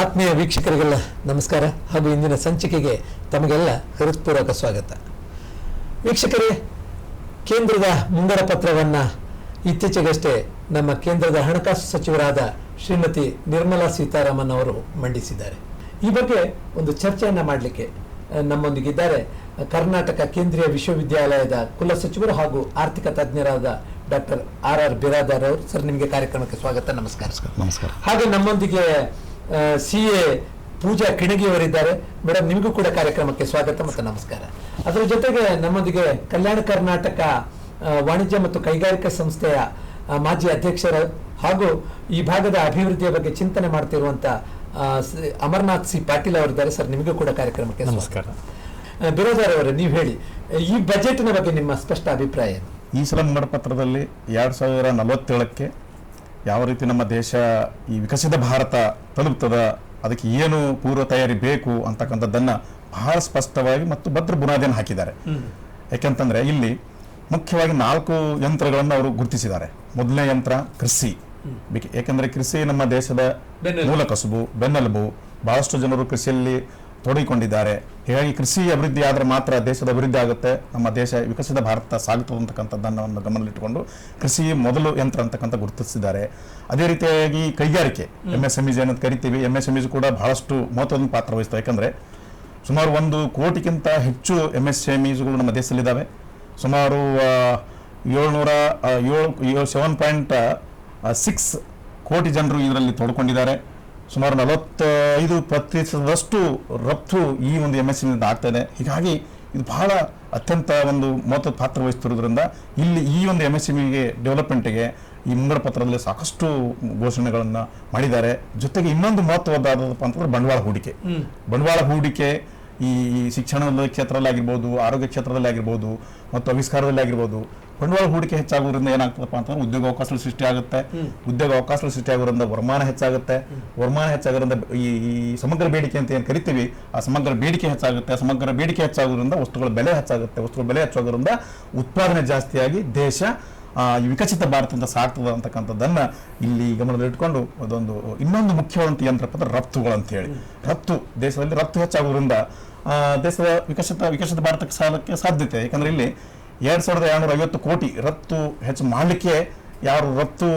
ಆತ್ಮೀಯ ವೀಕ್ಷಕರಿಗೆಲ್ಲ ನಮಸ್ಕಾರ ಹಾಗೂ ಇಂದಿನ ಸಂಚಿಕೆಗೆ ತಮಗೆಲ್ಲ ಹೃತ್ಪೂರ್ವಕ ಸ್ವಾಗತ. ವೀಕ್ಷಕರೇ, ಕೇಂದ್ರದ ಮುಂಗಡ ಪತ್ರವನ್ನು ಇತ್ತೀಚೆಗಷ್ಟೇ ನಮ್ಮ ಕೇಂದ್ರದ ಹಣಕಾಸು ಸಚಿವರಾದ ಶ್ರೀಮತಿ ನಿರ್ಮಲಾ ಸೀತಾರಾಮನ್ ಅವರು ಮಂಡಿಸಿದ್ದಾರೆ. ಈ ಬಗ್ಗೆ ಒಂದು ಚರ್ಚೆಯನ್ನು ಮಾಡಲಿಕ್ಕೆ ನಮ್ಮೊಂದಿಗಿದ್ದಾರೆ ಕರ್ನಾಟಕ ಕೇಂದ್ರೀಯ ವಿಶ್ವವಿದ್ಯಾಲಯದ ಕುಲಸಚಿವರು ಹಾಗೂ ಆರ್ಥಿಕ ತಜ್ಞರಾದ ಡಾಕ್ಟರ್ ಆರ್ ಬಿರಾದಾರ್ ಅವರು. ಸರ್, ನಿಮಗೆ ಕಾರ್ಯಕ್ರಮಕ್ಕೆ ಸ್ವಾಗತ. ನಮಸ್ಕಾರ. ನಮಸ್ಕಾರ. ಹಾಗೆ ನಮ್ಮೊಂದಿಗೆ CA ಪೂಜಾ ಕಿಣಗಿಯವರಿದ್ದಾರೆ. ಮೇಡಮ್, ನಿಮಗೂ ಕೂಡ ಕಾರ್ಯಕ್ರಮಕ್ಕೆ ಸ್ವಾಗತ ಮತ್ತು ನಮಸ್ಕಾರ. ಅದರ ಜೊತೆಗೆ ನಮ್ಮೊಂದಿಗೆ ಕಲ್ಯಾಣ ಕರ್ನಾಟಕ ವಾಣಿಜ್ಯ ಮತ್ತು ಕೈಗಾರಿಕಾ ಸಂಸ್ಥೆಯ ಮಾಜಿ ಅಧ್ಯಕ್ಷರು ಹಾಗೂ ಈ ಭಾಗದ ಅಭಿವೃದ್ಧಿಯ ಬಗ್ಗೆ ಚಿಂತನೆ ಮಾಡ್ತಿರುವಂತ ಅಮರನಾಥ್ ಸಿ ಪಾಟೀಲ್ ಅವರಿದ್ದಾರೆ. ಸರ್, ನಿಮಗೂ ಕೂಡ ಕಾರ್ಯಕ್ರಮಕ್ಕೆ ನಮಸ್ಕಾರ. ಬಿರಾದಾರ್ ಅವರೇ, ನೀವು ಹೇಳಿ, ಈ ಬಜೆಟ್ನ ಬಗ್ಗೆ ನಿಮ್ಮ ಸ್ಪಷ್ಟ ಅಭಿಪ್ರಾಯ ಏನು? ಈ ಸಲ ಮುಂಗಡ ಪತ್ರದಲ್ಲಿ 2047ಕ್ಕೆ ಯಾವ ರೀತಿ ನಮ್ಮ ದೇಶ ಈ ವಿಕಸಿತ ಭಾರತ ತಲುಪ್ತದ, ಅದಕ್ಕೆ ಏನು ಪೂರ್ವ ತಯಾರಿ ಬೇಕು ಅಂತಕ್ಕಂಥದ್ದನ್ನು ಬಹಳ ಸ್ಪಷ್ಟವಾಗಿ ಮತ್ತು ಭದ್ರ ಬುನಾದಿಯನ್ನು ಹಾಕಿದ್ದಾರೆ. ಯಾಕೆಂತಂದ್ರೆ ಇಲ್ಲಿ ಮುಖ್ಯವಾಗಿ 4 ಯಂತ್ರಗಳನ್ನು ಅವರು ಗುರುತಿಸಿದ್ದಾರೆ. ಮೊದಲನೇ ಯಂತ್ರ ಕೃಷಿ. ಯಾಕೆಂದ್ರೆ ಕೃಷಿ ನಮ್ಮ ದೇಶದ ಮೂಲ ಕಸುಬು, ಬೆನ್ನೆಲುಬು. ಬಹಳಷ್ಟು ಜನರು ಕೃಷಿಯಲ್ಲಿ ತೊಡಗಿಕೊಂಡಿದ್ದಾರೆ. ಹೀಗಾಗಿ ಕೃಷಿ ಅಭಿವೃದ್ಧಿ ಆದರೆ ಮಾತ್ರ ದೇಶದ ಅಭಿವೃದ್ಧಿ ಆಗುತ್ತೆ, ನಮ್ಮ ದೇಶ ವಿಕಸಿತ ಭಾರತ ಸಾಗುತ್ತದೆ ಅಂತಕ್ಕಂಥದ್ದನ್ನು ಗಮನದಲ್ಲಿಟ್ಟುಕೊಂಡು ಕೃಷಿ ಮೊದಲು ಯಂತ್ರ ಅಂತಕ್ಕಂಥ ಗುರುತಿಸಿದ್ದಾರೆ. ಅದೇ ರೀತಿಯಾಗಿ ಕೈಗಾರಿಕೆ MSMEs ಏನಂತ ಕರಿತೀವಿ, MSMEs ಕೂಡ ಬಹಳಷ್ಟು ಮಹತ್ವದ ಪಾತ್ರ ವಹಿಸ್ತವೆ. ಯಾಕಂದ್ರೆ ಸುಮಾರು 1 ಕೋಟಿಗಿಂತ ಹೆಚ್ಚು MSMEsಗಳು ನಮ್ಮ ದೇಶದಲ್ಲಿದ್ದಾವೆ. ಸುಮಾರು 7.6 ಕೋಟಿ ಜನರು ಇದರಲ್ಲಿ ತೊಡ್ಕೊಂಡಿದ್ದಾರೆ. ಸುಮಾರು 45% ರಫ್ತು ಈ ಒಂದು MSME ಆಗ್ತಾ ಇದೆ. ಹೀಗಾಗಿ ಇದು ಬಹಳ ಅತ್ಯಂತ ಒಂದು ಮಹತ್ವದ ಪಾತ್ರ ವಹಿಸ್ತಿರೋದ್ರಿಂದ ಇಲ್ಲಿ ಈ ಒಂದು MSMEಗೆ ಡೆವಲಪ್ಮೆಂಟ್ಗೆ ಈ ಮುಂಗಡ ಪತ್ರದಲ್ಲಿ ಸಾಕಷ್ಟು ಘೋಷಣೆಗಳನ್ನು ಮಾಡಿದ್ದಾರೆ. ಜೊತೆಗೆ ಇನ್ನೊಂದು ಮಹತ್ವವಾದಪ್ಪ ಅಂತಂದ್ರೆ ಬಂಡವಾಳ ಹೂಡಿಕೆ ಈ ಶಿಕ್ಷಣದ ಕ್ಷೇತ್ರದಲ್ಲಿ ಆಗಿರ್ಬೋದು, ಆರೋಗ್ಯ ಕ್ಷೇತ್ರದಲ್ಲಿ ಆಗಿರ್ಬೋದು ಮತ್ತು ಆವಿಷ್ಕಾರದಲ್ಲಿ ಆಗಿರ್ಬೋದು. ಬಂಡವಾಳ ಹೂಡಿಕೆ ಹೆಚ್ಚಾಗೋದ್ರಿಂದ ಏನಾಗ್ತದಪ್ಪ ಅಂತಂದ್ರೆ ಉದ್ಯೋಗ ಅವಕಾಶಗಳು ಸೃಷ್ಟಿ ಆಗುತ್ತೆ. ಉದ್ಯೋಗ ಅವಕಾಶಗಳು ಸೃಷ್ಟಿ ಆಗೋದ್ರಿಂದ ವರಮಾನ ಹೆಚ್ಚಾಗುತ್ತೆ. ವರಮಾನ ಹೆಚ್ಚಾಗೋದ್ರಿಂದ ಈ ಸಮಗ್ರ ಬೇಡಿಕೆ ಅಂತ ಏನು ಕರಿತೀವಿ, ಆ ಸಮಗ್ರ ಬೇಡಿಕೆ ಹೆಚ್ಚಾಗುತ್ತೆ. ಸಮಗ್ರ ಬೇಡಿಕೆ ಹೆಚ್ಚಾಗೋದ್ರಿಂದ ವಸ್ತುಗಳ ಬೆಲೆ ಹೆಚ್ಚಾಗುತ್ತೆ. ವಸ್ತುಗಳ ಬೆಲೆ ಹೆಚ್ಚಾಗೋದ್ರಿಂದ ಉತ್ಪಾದನೆ ಜಾಸ್ತಿಯಾಗಿ ದೇಶ ಈ ವಿಕಸಿತ ಭಾರತ ಅಂತ ಸಾಗ್ತದೆ ಅಂತಕ್ಕಂಥದ್ದನ್ನ ಇಲ್ಲಿ ಗಮನದಲ್ಲಿಟ್ಕೊಂಡು ಅದೊಂದು ಇನ್ನೊಂದು ಮುಖ್ಯವಾದಂಥ ಯಂತ್ರಪ್ಪ ಅಂದ್ರೆ ರಫ್ತುಗಳು ಅಂತ ಹೇಳಿ. ದೇಶದಲ್ಲಿ ರಫ್ತು ಹೆಚ್ಚಾಗೋದ್ರಿಂದ ದೇಶದ ವಿಕಸಿತ ಭಾರತಕ್ಕೆ ಸಾಲಕ್ಕೆ ಸಾಧ್ಯತೆ. ಯಾಕಂದ್ರೆ ಇಲ್ಲಿ 2250 ಕೋಟಿ ರಫ್ತು ಹೆಚ್ಚು ಮಾಡಲಿಕ್ಕೆ ಯಾರು ರಫ್ತು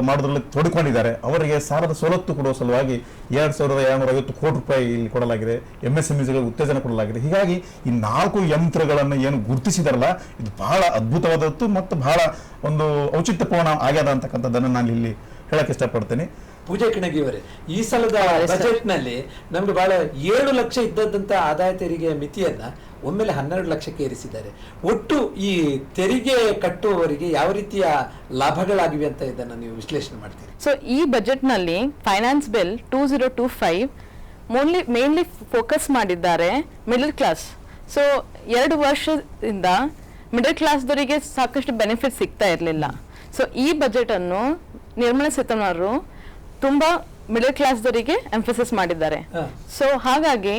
ಮಾಡೋದ್ರಲ್ಲಿ ತೊಡಕೊಂಡಿದ್ದಾರೆ ಅವರಿಗೆ ಸಾಲದ ಸವಲತ್ತು ಕೊಡುವ ಸಲುವಾಗಿ 2250 ಕೋಟಿ ರೂಪಾಯಿ ಇಲ್ಲಿ ಕೊಡಲಾಗಿದೆ. MSMEsಗಳಿಗೆ ಉತ್ತೇಜನ ಕೊಡಲಾಗಿದೆ. ಹೀಗಾಗಿ ಈ 4 ಯಂತ್ರಗಳನ್ನು ಏನು ಗುರುತಿಸಿದಾರಲ್ಲ, ಇದು ಬಹಳ ಅದ್ಭುತವಾದದ್ದು ಮತ್ತು ಬಹಳ ಒಂದು ಔಚಿತ್ಯಪೂರ್ಣ ಆಗ್ಯದ ಅಂತಕ್ಕಂಥದ್ದನ್ನು ನಾನು ಇಲ್ಲಿ ಹೇಳಕ್ ಇಷ್ಟಪಡ್ತೀನಿ. ಪೂಜಾ ಕಿಣಗಿಯವರೇ, ಈ ಸಲದ ಬಜೆಟ್ ನಲ್ಲಿ ನಮ್ಗೆ ಬಹಳ 7 ಲಕ್ಷ ಇದ್ದದಂತ ಆದಾಯ ತೆರಿಗೆಯ ಮಿತಿಯನ್ನ ಒಮ್ಮೆಲೆ 12 ಲಕ್ಷಕ್ಕೆ ಏರಿಸಿದ್ದಾರೆ. ಒಟ್ಟು ಈ ತೆರಿಗೆ ಕಟ್ಟುವವರಿಗೆ ಯಾವ ರೀತಿಯ ಲಾಭಗಳಾಗಿವೆ ಅಂತ ಇದನ್ನು ನೀವು ವಿಶ್ಲೇಷಣೆ ಮಾಡ್ತೀರಿ? ಸೊ ಈ ಬಜೆಟ್ ನಲ್ಲಿ ಫೈನಾನ್ಸ್ ಬಿಲ್ 2025 ಮೇನ್ಲಿ ಫೋಕಸ್ ಮಾಡಿದ್ದಾರೆ ಮಿಡಲ್ ಕ್ಲಾಸ್. ಸೊ 2 ವರ್ಷದಿಂದ ಮಿಡಲ್ ಕ್ಲಾಸ್ದವರಿಗೆ ಸಾಕಷ್ಟು ಬೆನಿಫಿಟ್ ಸಿಗ್ತಾ ಇರಲಿಲ್ಲ. ಸೊ ಈ ಬಜೆಟ್ ಅನ್ನು ನಿರ್ಮಲಾ ಸೀತಾರಾಮನ್ ಅವರು ತುಂಬಾ ಮಿಡಲ್ ಕ್ಲಾಸ್ದವರಿಗೆ ಎಂಫಸಿಸ್ ಮಾಡಿದ್ದಾರೆ. ಸೊ ಹಾಗಾಗಿ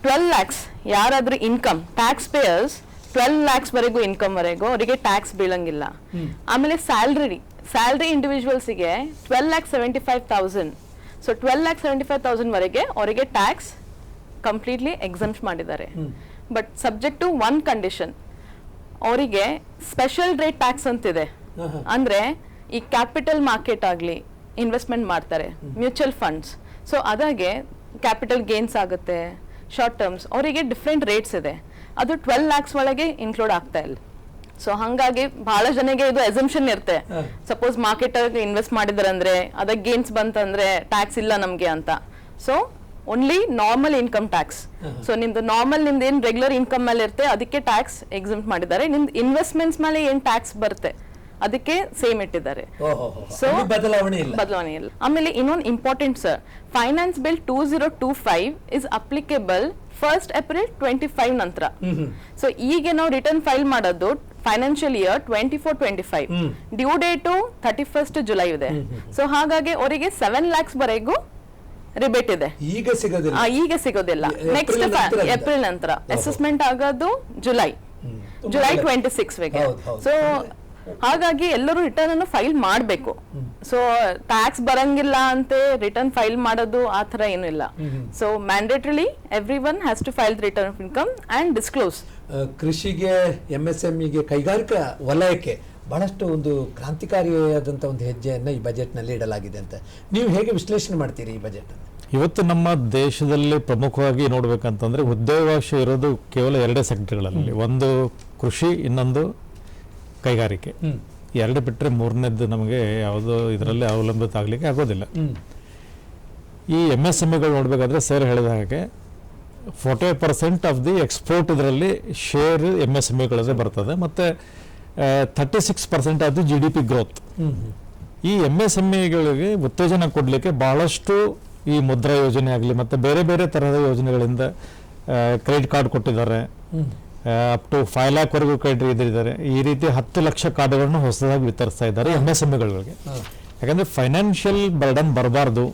12 lakhs ಯಾರಾದ್ರೂ ಇನ್ಕಮ್ ಟ್ಯಾಕ್ಸ್ ಪೇಯರ್ಸ್ 12 lakhs ವರೆಗೂ ಇನ್ಕಮ್ ವರೆಗೂ ಅವರಿಗೆ ಟ್ಯಾಕ್ಸ್ ಬೀಳಂಗಿಲ್ಲ. ಆಮೇಲೆ ಸ್ಯಾಲ್ರಿ ಇಂಡಿವಿಜುವಲ್ಸ್ಗೆ 12,75,000. ಸೊ 12,75,000 ವರೆಗೆ ಅವರಿಗೆ ಟ್ಯಾಕ್ಸ್ ಕಂಪ್ಲೀಟ್ಲಿ ಎಕ್ಸಮ್ಟ್ ಮಾಡಿದ್ದಾರೆ. ಬಟ್ ಸಬ್ಜೆಕ್ಟ್ ಟು 1 ಕಂಡೀಷನ್, ಅವರಿಗೆ ಸ್ಪೆಷಲ್ ರೇಟ್ ಟ್ಯಾಕ್ಸ್ ಅಂತಿದೆ. ಅಂದ್ರೆ ಈ ಕ್ಯಾಪಿಟಲ್ ಮಾರ್ಕೆಟ್ ಆಗ್ಲಿ ಇನ್ವೆಸ್ಟ್ಮೆಂಟ್ ಮಾಡ್ತಾರೆ, ಮ್ಯೂಚುವಲ್ ಫಂಡ್ಸ್. ಸೊ ಅದಾಗೆ ಕ್ಯಾಪಿಟಲ್ ಗೇನ್ಸ್ ಆಗುತ್ತೆ, ಶಾರ್ಟ್ ಟರ್ಮ್ಸ್, ಅವರಿಗೆ ಡಿಫ್ರೆಂಟ್ ರೇಟ್ಸ್ ಇದೆ. ಅದು 12 lakhs ಒಳಗೆ ಇನ್ಕ್ಲೂಡ್ ಆಗ್ತಾ ಇಲ್ಲ. ಸೊ ಹಂಗಾಗಿ ಬಹಳ ಜನಗೆ ಇದು ಅಸಂಪ್ಷನ್ ಇರುತ್ತೆ, ಸಪೋಸ್ ಮಾರ್ಕೆಟ್ ಇನ್ವೆಸ್ಟ್ ಮಾಡಿದಾರೆ ಅಂದ್ರೆ ಅದಕ್ಕೆ ಗೇನ್ಸ್ ಬಂತಂದ್ರೆ ಟ್ಯಾಕ್ಸ್ ಇಲ್ಲ ನಮ್ಗೆ ಅಂತ. So only normal income tax. So ನಿಮ್ದು ನಿಮ್ದು ಏನ್ ರೆಗ್ಯುಲರ್ ಇನ್ಕಮ್ ಮೇಲೆ ಇರುತ್ತೆ ಅದಕ್ಕೆ ಟ್ಯಾಕ್ಸ್ ಎಕ್ಸಂಪ್ಟ್ ಮಾಡಿದ್ದಾರೆ. ನಿಮ್ದು ಇನ್ವೆಸ್ಟ್ಮೆಂಟ್ಸ್ ಮೇಲೆ ಏನ್ ಟ್ಯಾಕ್ಸ್ ಬರುತ್ತೆ ಅದಕ್ಕೆ ಸೇಮ್ ಇಟ್ಟಿದ್ದಾರೆ. ಸೊ ಬದಲಾವಣೆ ಇಲ್ಲ. ಆಮೇಲೆ ಇನ್ನೊಂದು important sir, finance bill 2025 is applicable 1st April 2025 ನಂತರ. ಸೊ ಈಗ ನಾವು ರಿಟರ್ನ್ ಫೈಲ್ ಮಾಡೋದು financial year 24-25, due date 31st July ಇದೆ. ಸೊ ಹಾಗಾಗಿ ಅವರಿಗೆ 7 lakhs ವರೆಗೂ ರಿಬೇಟ್ ಇದೆ. ಈಗ ಸಿಗೋದಿಲ್ಲ. ನೆಕ್ಸ್ಟ್ ಏಪ್ರಿಲ್ ನಂತರ. ಅಸೆಸ್ಮೆಂಟ್ ಆಗೋದು ಜುಲೈ 26 ಗೆ. ಸೊ ಹಾಗಾಗಿ ಎಲ್ಲರೂ ರಿಟರ್ನ್ ಅನ್ನು ಫೈಲ್ ಮಾಡಬೇಕು. ಸೊ ಟ್ಯಾಕ್ಸ್ ಬರಂಗಿಲ್ಲ ಅಂತೆ ರಿಟರ್ನ್ ಫೈಲ್ ಮಾಡೋದು ಆ ಥರ ಏನೂ ಇಲ್ಲ. So mandatorily every one has to file return of income and disclose. ಕೃಷಿಗೆ, MSMEಗೆ, ಕೈಗಾರಿಕಾ ವಲಯಕ್ಕೆ ಬಹಳಷ್ಟು ಒಂದು ಕ್ರಾಂತಿಕಾರಿಯಾದಂಥ ಒಂದು ಹೆಜ್ಜೆಯನ್ನು ಈ ಬಜೆಟ್ನಲ್ಲಿ ಇಡಲಾಗಿದೆ ಅಂತ ನೀವು ಹೇಗೆ ವಿಶ್ಲೇಷಣೆ ಮಾಡ್ತೀರಿ ಈ ಬಜೆಟ್? ಇವತ್ತು ನಮ್ಮ ದೇಶದಲ್ಲಿ ಪ್ರಮುಖವಾಗಿ ನೋಡ್ಬೇಕಂತಂದ್ರೆ ಉದ್ಯೋಗಾವಕಾಶ ಇರೋದು ಕೇವಲ ಎರಡೇ ಸೆಕ್ಟರ್ಗಳಲ್ಲಿ, ಒಂದು ಕೃಷಿ, ಇನ್ನೊಂದು ಕೈಗಾರಿಕೆ. ಎರಡು ಬಿಟ್ಟರೆ ಮೂರನೇದ್ದು ನಮಗೆ ಯಾವುದೋ ಇದರಲ್ಲಿ ಅವಲಂಬಿತ ಆಗಲಿಕ್ಕೆ ಆಗೋದಿಲ್ಲ. ಈ MSMEಗಳು ನೋಡಬೇಕಾದ್ರೆ ಸರ್ ಹೇಳಿದ ಹಾಗೆ 40% ಆಫ್ ದಿ ಎಕ್ಸ್ಪೋರ್ಟ್ ಇದರಲ್ಲಿ ಶೇರ್ MSMEಗಳದೇ ಬರ್ತದೆ, ಮತ್ತು 36% ಆಫ್ ದಿ GDP ಗ್ರೋತ್. ಈ MSMEಗಳಿಗೆ ಉತ್ತೇಜನ ಕೊಡಲಿಕ್ಕೆ ಬಹಳಷ್ಟು ಈ ಮುದ್ರಾ ಯೋಜನೆ ಆಗಲಿ ಮತ್ತು ಬೇರೆ ಬೇರೆ ತರಹದ ಯೋಜನೆಗಳಿಂದ ಕ್ರೆಡಿಟ್ ಕಾರ್ಡ್ ಕೊಟ್ಟಿದ್ದಾರೆ. ಅಪ್ ಟು 5 lakhವರೆಗೂ ಕ್ರೆಡಿಟ್ ಇದ್ದಾರೆ. ಈ ರೀತಿ 10 ಲಕ್ಷ ಕಾರ್ಡ್ಗಳನ್ನು ಹೊಸದಾಗಿ ವಿತರಿಸ್ತಾ ಇದ್ದಾರೆ MSMEಗಳಿಗೆ. ಯಾಕಂದರೆ ಫೈನಾನ್ಷಿಯಲ್ ಬರ್ಡನ್ ಬರಬಾರ್ದು.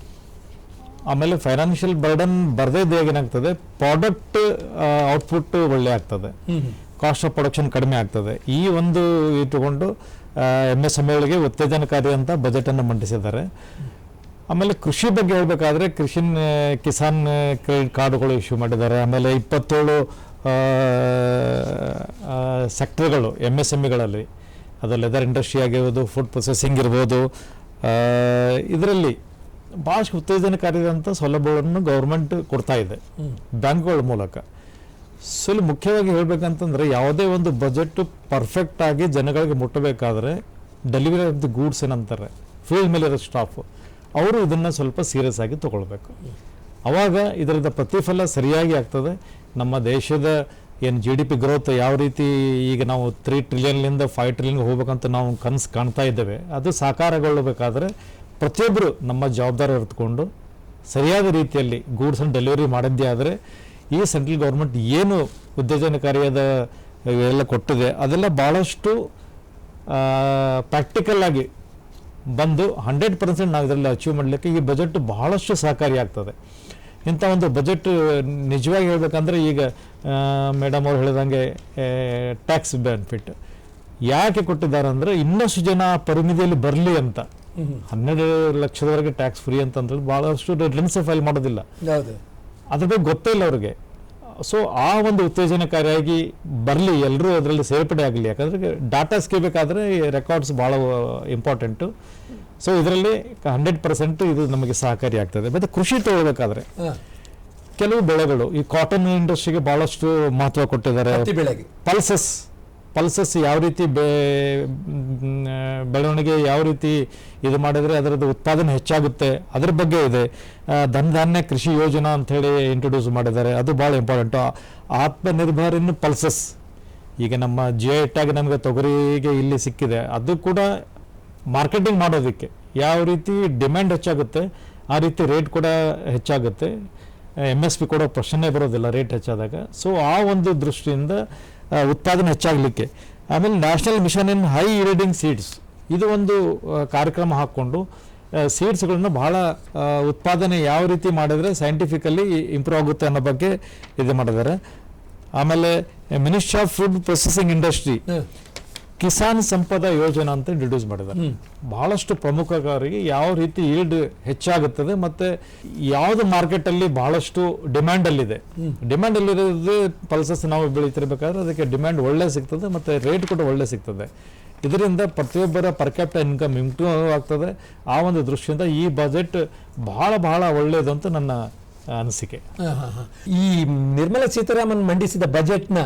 ಆಮೇಲೆ ಫೈನಾನ್ಷಿಯಲ್ ಬರ್ಡನ್ ಬರದೇ ಏನಾಗ್ತದೆ, ಪ್ರಾಡಕ್ಟ್ ಔಟ್ಪುಟ್ ಒಳ್ಳೆ ಆಗ್ತದೆ, ಕಾಸ್ಟ್ ಆಫ್ ಪ್ರೊಡಕ್ಷನ್ ಕಡಿಮೆ ಆಗ್ತದೆ. ಈ ಒಂದು ಇಟ್ಟುಕೊಂಡು MSMEಗಳಿಗೆ ಉತ್ತೇಜನಕಾರಿ ಅಂತ ಬಜೆಟನ್ನು ಮಂಡಿಸಿದ್ದಾರೆ. ಆಮೇಲೆ ಕೃಷಿ ಬಗ್ಗೆ ಹೇಳಬೇಕಾದ್ರೆ ಕಿಸಾನ್ ಕ್ರೆಡಿಟ್ ಕಾರ್ಡ್ಗಳು ಇಶ್ಯೂ ಮಾಡಿದ್ದಾರೆ. ಆಮೇಲೆ 27 ಸೆಕ್ಟರ್ಗಳು MSMEಗಳಲ್ಲಿ, ಅದು ಲೆದರ್ ಇಂಡಸ್ಟ್ರಿ ಆಗಿರ್ಬೋದು, ಫುಡ್ ಪ್ರೊಸೆಸಿಂಗ್ ಇರ್ಬೋದು, ಇದರಲ್ಲಿ ಭಾಳಷ್ಟು ಉತ್ತೇಜನಕಾರಿಯಾದಂಥ ಸೌಲಭ್ಯಗಳನ್ನು ಗೌರ್ಮೆಂಟ್ ಕೊಡ್ತಾ ಇದೆ ಬ್ಯಾಂಕ್ಗಳ ಮೂಲಕ. ಸೊ ಇಲ್ಲಿ ಮುಖ್ಯವಾಗಿ ಹೇಳಬೇಕಂತಂದರೆ ಯಾವುದೇ ಒಂದು ಬಜೆಟ್ ಪರ್ಫೆಕ್ಟ್ ಆಗಿ ಜನಗಳಿಗೆ ಮುಟ್ಟಬೇಕಾದ್ರೆ ಡೆಲಿವರಿ ಆಫ್ ದಿ ಗೂಡ್ಸ್ ಏನಂತಾರೆ, ಫೀಲ್ಡ್ ಮೇಲಿರೋ ಸ್ಟಾಫ್ ಅವರು ಇದನ್ನು ಸ್ವಲ್ಪ ಸೀರಿಯಸ್ ಆಗಿ ತಗೊಳ್ಬೇಕು. ಆವಾಗ ಇದರದ ಪ್ರತಿಫಲ ಸರಿಯಾಗಿ ಆಗ್ತದೆ. ನಮ್ಮ ದೇಶದ ಏನು GDP ಗ್ರೋತ್ ಯಾವ ರೀತಿ ಈಗ ನಾವು 3 ಟ್ರಿಲಿಯನ್ಲಿಂದ 5 ಟ್ರಿಲಿಯನ್ಗೆ ಹೋಗ್ಬೇಕಂತ ನಾವು ಕನಸು ಕಾಣ್ತಾ ಇದ್ದೇವೆ, ಅದು ಸಾಕಾರಗೊಳ್ಳಬೇಕಾದ್ರೆ ಪ್ರತಿಯೊಬ್ಬರು ನಮ್ಮ ಜವಾಬ್ದಾರಿ ಹೊರತುಕೊಂಡು ಸರಿಯಾದ ರೀತಿಯಲ್ಲಿ ಗೂಡ್ಸನ್ನು ಡೆಲಿವರಿ ಮಾಡಿದ್ದೇ ಆದರೆ ಈ ಸೆಂಟ್ರಲ್ ಗೌರ್ಮೆಂಟ್ ಏನು ಉತ್ತೇಜನಕಾರಿಯಾದ ಎಲ್ಲ ಕೊಟ್ಟಿದೆ ಅದೆಲ್ಲ ಭಾಳಷ್ಟು ಪ್ರಾಕ್ಟಿಕಲ್ ಆಗಿ ಬಂದು 100% ನಾವು ಇದರಲ್ಲಿ ಅಚೀವ್ ಮಾಡಲಿಕ್ಕೆ ಈ ಬಜೆಟ್ ಬಹಳಷ್ಟು ಸಹಕಾರಿಯಾಗ್ತದೆ. ಇಂಥ ಒಂದು ಬಜೆಟ್ ನಿಜವಾಗಿ ಹೇಳಬೇಕಂದ್ರೆ ಈಗ ಮೇಡಮ್ ಅವ್ರು ಹೇಳಿದಂಗೆ ಟ್ಯಾಕ್ಸ್ ಬೆನಿಫಿಟ್ ಯಾಕೆ ಕೊಟ್ಟಿದ್ದಾರೆ ಅಂದರೆ ಇನ್ನಷ್ಟು ಜನ ಪರಿಮಿತಿಯಲ್ಲಿ ಬರಲಿ ಅಂತ. 12 ಲಕ್ಷದವರೆಗೆ ಟ್ಯಾಕ್ಸ್ ಫ್ರೀ ಅಂತಂದ್ರೆ ಭಾಳಷ್ಟು ರಿಟರ್ನ್ಸ್ ಫೈಲ್ ಮಾಡೋದಿಲ್ಲ, ಅದ್ರ ಬಗ್ಗೆ ಗೊತ್ತೇ ಇಲ್ಲ ಅವ್ರಿಗೆ. ಸೊ ಆ ಒಂದು ಉತ್ತೇಜನಕಾರಿಯಾಗಿ ಬರಲಿ, ಎಲ್ಲರೂ ಅದರಲ್ಲಿ ಸೇರ್ಪಡೆ ಆಗಲಿ. ಯಾಕಂದರೆ ಡಾಟಾ ಸಿಗಬೇಕಾದ್ರೆ ರೆಕಾರ್ಡ್ಸ್ ಭಾಳ ಇಂಪಾರ್ಟೆಂಟು. ಸೊ ಇದರಲ್ಲಿ 100% ಇದು ನಮಗೆ ಸಹಕಾರಿ ಆಗ್ತದೆ. ಮತ್ತು ಕೃಷಿ ತಗೊಳ್ಬೇಕಾದ್ರೆ ಕೆಲವು ಬೆಳೆಗಳು, ಈ ಕಾಟನ್ ಇಂಡಸ್ಟ್ರಿಗೆ ಭಾಳಷ್ಟು ಮಹತ್ವ ಕೊಟ್ಟಿದ್ದಾರೆ. ಪಲ್ಸಸ್ ಯಾವ ರೀತಿ ಬೆಳವಣಿಗೆ ಯಾವ ರೀತಿ ಇದು ಮಾಡಿದರೆ ಅದರದ್ದು ಉತ್ಪಾದನೆ ಹೆಚ್ಚಾಗುತ್ತೆ ಅದ್ರ ಬಗ್ಗೆ ಇದೆ. ಧನಧಾನ್ಯ ಕೃಷಿ ಯೋಜನಾ ಅಂಥೇಳಿ ಇಂಟ್ರೊಡ್ಯೂಸ್ ಮಾಡಿದ್ದಾರೆ, ಅದು ಭಾಳ ಇಂಪಾರ್ಟೆಂಟು. ಆತ್ಮನಿರ್ಭರ್ ಇನ್ ಪಲ್ಸಸ್, ಈಗ ನಮ್ಮ GI ಟ್ಯಾಗ್ ನಮಗೆ ತೊಗರಿಗೆ ಇಲ್ಲಿ ಸಿಕ್ಕಿದೆ, ಅದು ಕೂಡ ಮಾರ್ಕೆಟಿಂಗ್ ಮಾಡೋದಕ್ಕೆ ಯಾವ ರೀತಿ ಡಿಮ್ಯಾಂಡ್ ಹೆಚ್ಚಾಗುತ್ತೆ ಆ ರೀತಿ ರೇಟ್ ಕೂಡ ಹೆಚ್ಚಾಗುತ್ತೆ. MSP ಕೂಡ ಪ್ರಶ್ನೆ ಬರೋದಿಲ್ಲ ರೇಟ್ ಹೆಚ್ಚಾದಾಗ. ಸೊ ಆ ಒಂದು ದೃಷ್ಟಿಯಿಂದ ಉತ್ಪಾದನೆ ಹೆಚ್ಚಾಗಲಿಕ್ಕೆ. ಆಮೇಲೆ national mission in high yielding seeds, ಇದು ಒಂದು ಕಾರ್ಯಕ್ರಮ ಹಾಕ್ಕೊಂಡು ಸೀಡ್ಸ್ಗಳನ್ನ ಬಹಳ ಉತ್ಪಾದನೆ ಯಾವ ರೀತಿ ಮಾಡಿದರೆ ಸೈಂಟಿಫಿಕಲಿ ಇಂಪ್ರೂವ್ ಆಗುತ್ತೆ ಅನ್ನೋ ಬಗ್ಗೆ ಇದು ಮಾಡಿದ್ದಾರೆ. ಆಮೇಲೆ ministry of food processing industry Kisan Sampada Yojana ಅಂತ ಇಂಟ್ರೊಡ್ಯೂಸ್ ಮಾಡಿದ್ದಾರೆ. ಬಹಳಷ್ಟು ಪ್ರಮುಖರಿಗೆ ಯಾವ ರೀತಿ ಈಲ್ಡ್ ಹೆಚ್ಚಾಗುತ್ತದೆ ಮತ್ತು ಯಾವುದು ಮಾರ್ಕೆಟಲ್ಲಿ ಬಹಳಷ್ಟು ಡಿಮ್ಯಾಂಡಲ್ಲಿದೆ. ಡಿಮ್ಯಾಂಡಲ್ಲಿರೋದು ಪಲ್ಸಸ್ ನಾವು ಬೆಳೀತಿರ್ಬೇಕಾದ್ರೆ ಅದಕ್ಕೆ ಡಿಮ್ಯಾಂಡ್ ಒಳ್ಳೆ ಸಿಗ್ತದೆ ಮತ್ತು ರೇಟ್ ಕೂಡ ಒಳ್ಳೆ ಸಿಗ್ತದೆ. ಇದರಿಂದ ಪ್ರತಿಯೊಬ್ಬರ ಪರ್ ಕ್ಯಾಪಿಟಲ್ ಇನ್ಕಮ್ ಇಂಪ್ರೂವ್ ಆಗ್ತದೆ. ಆ ಒಂದು ದೃಷ್ಟಿಯಿಂದ ಈ ಬಜೆಟ್ ಬಹಳ ಒಳ್ಳೆಯದು ಅಂತ ನನ್ನ ಅನಿಸಿಕೆ. ಈ ನಿರ್ಮಲಾ ಸೀತಾರಾಮನ್ ಮಂಡಿಸಿದ ಬಜೆಟ್ನ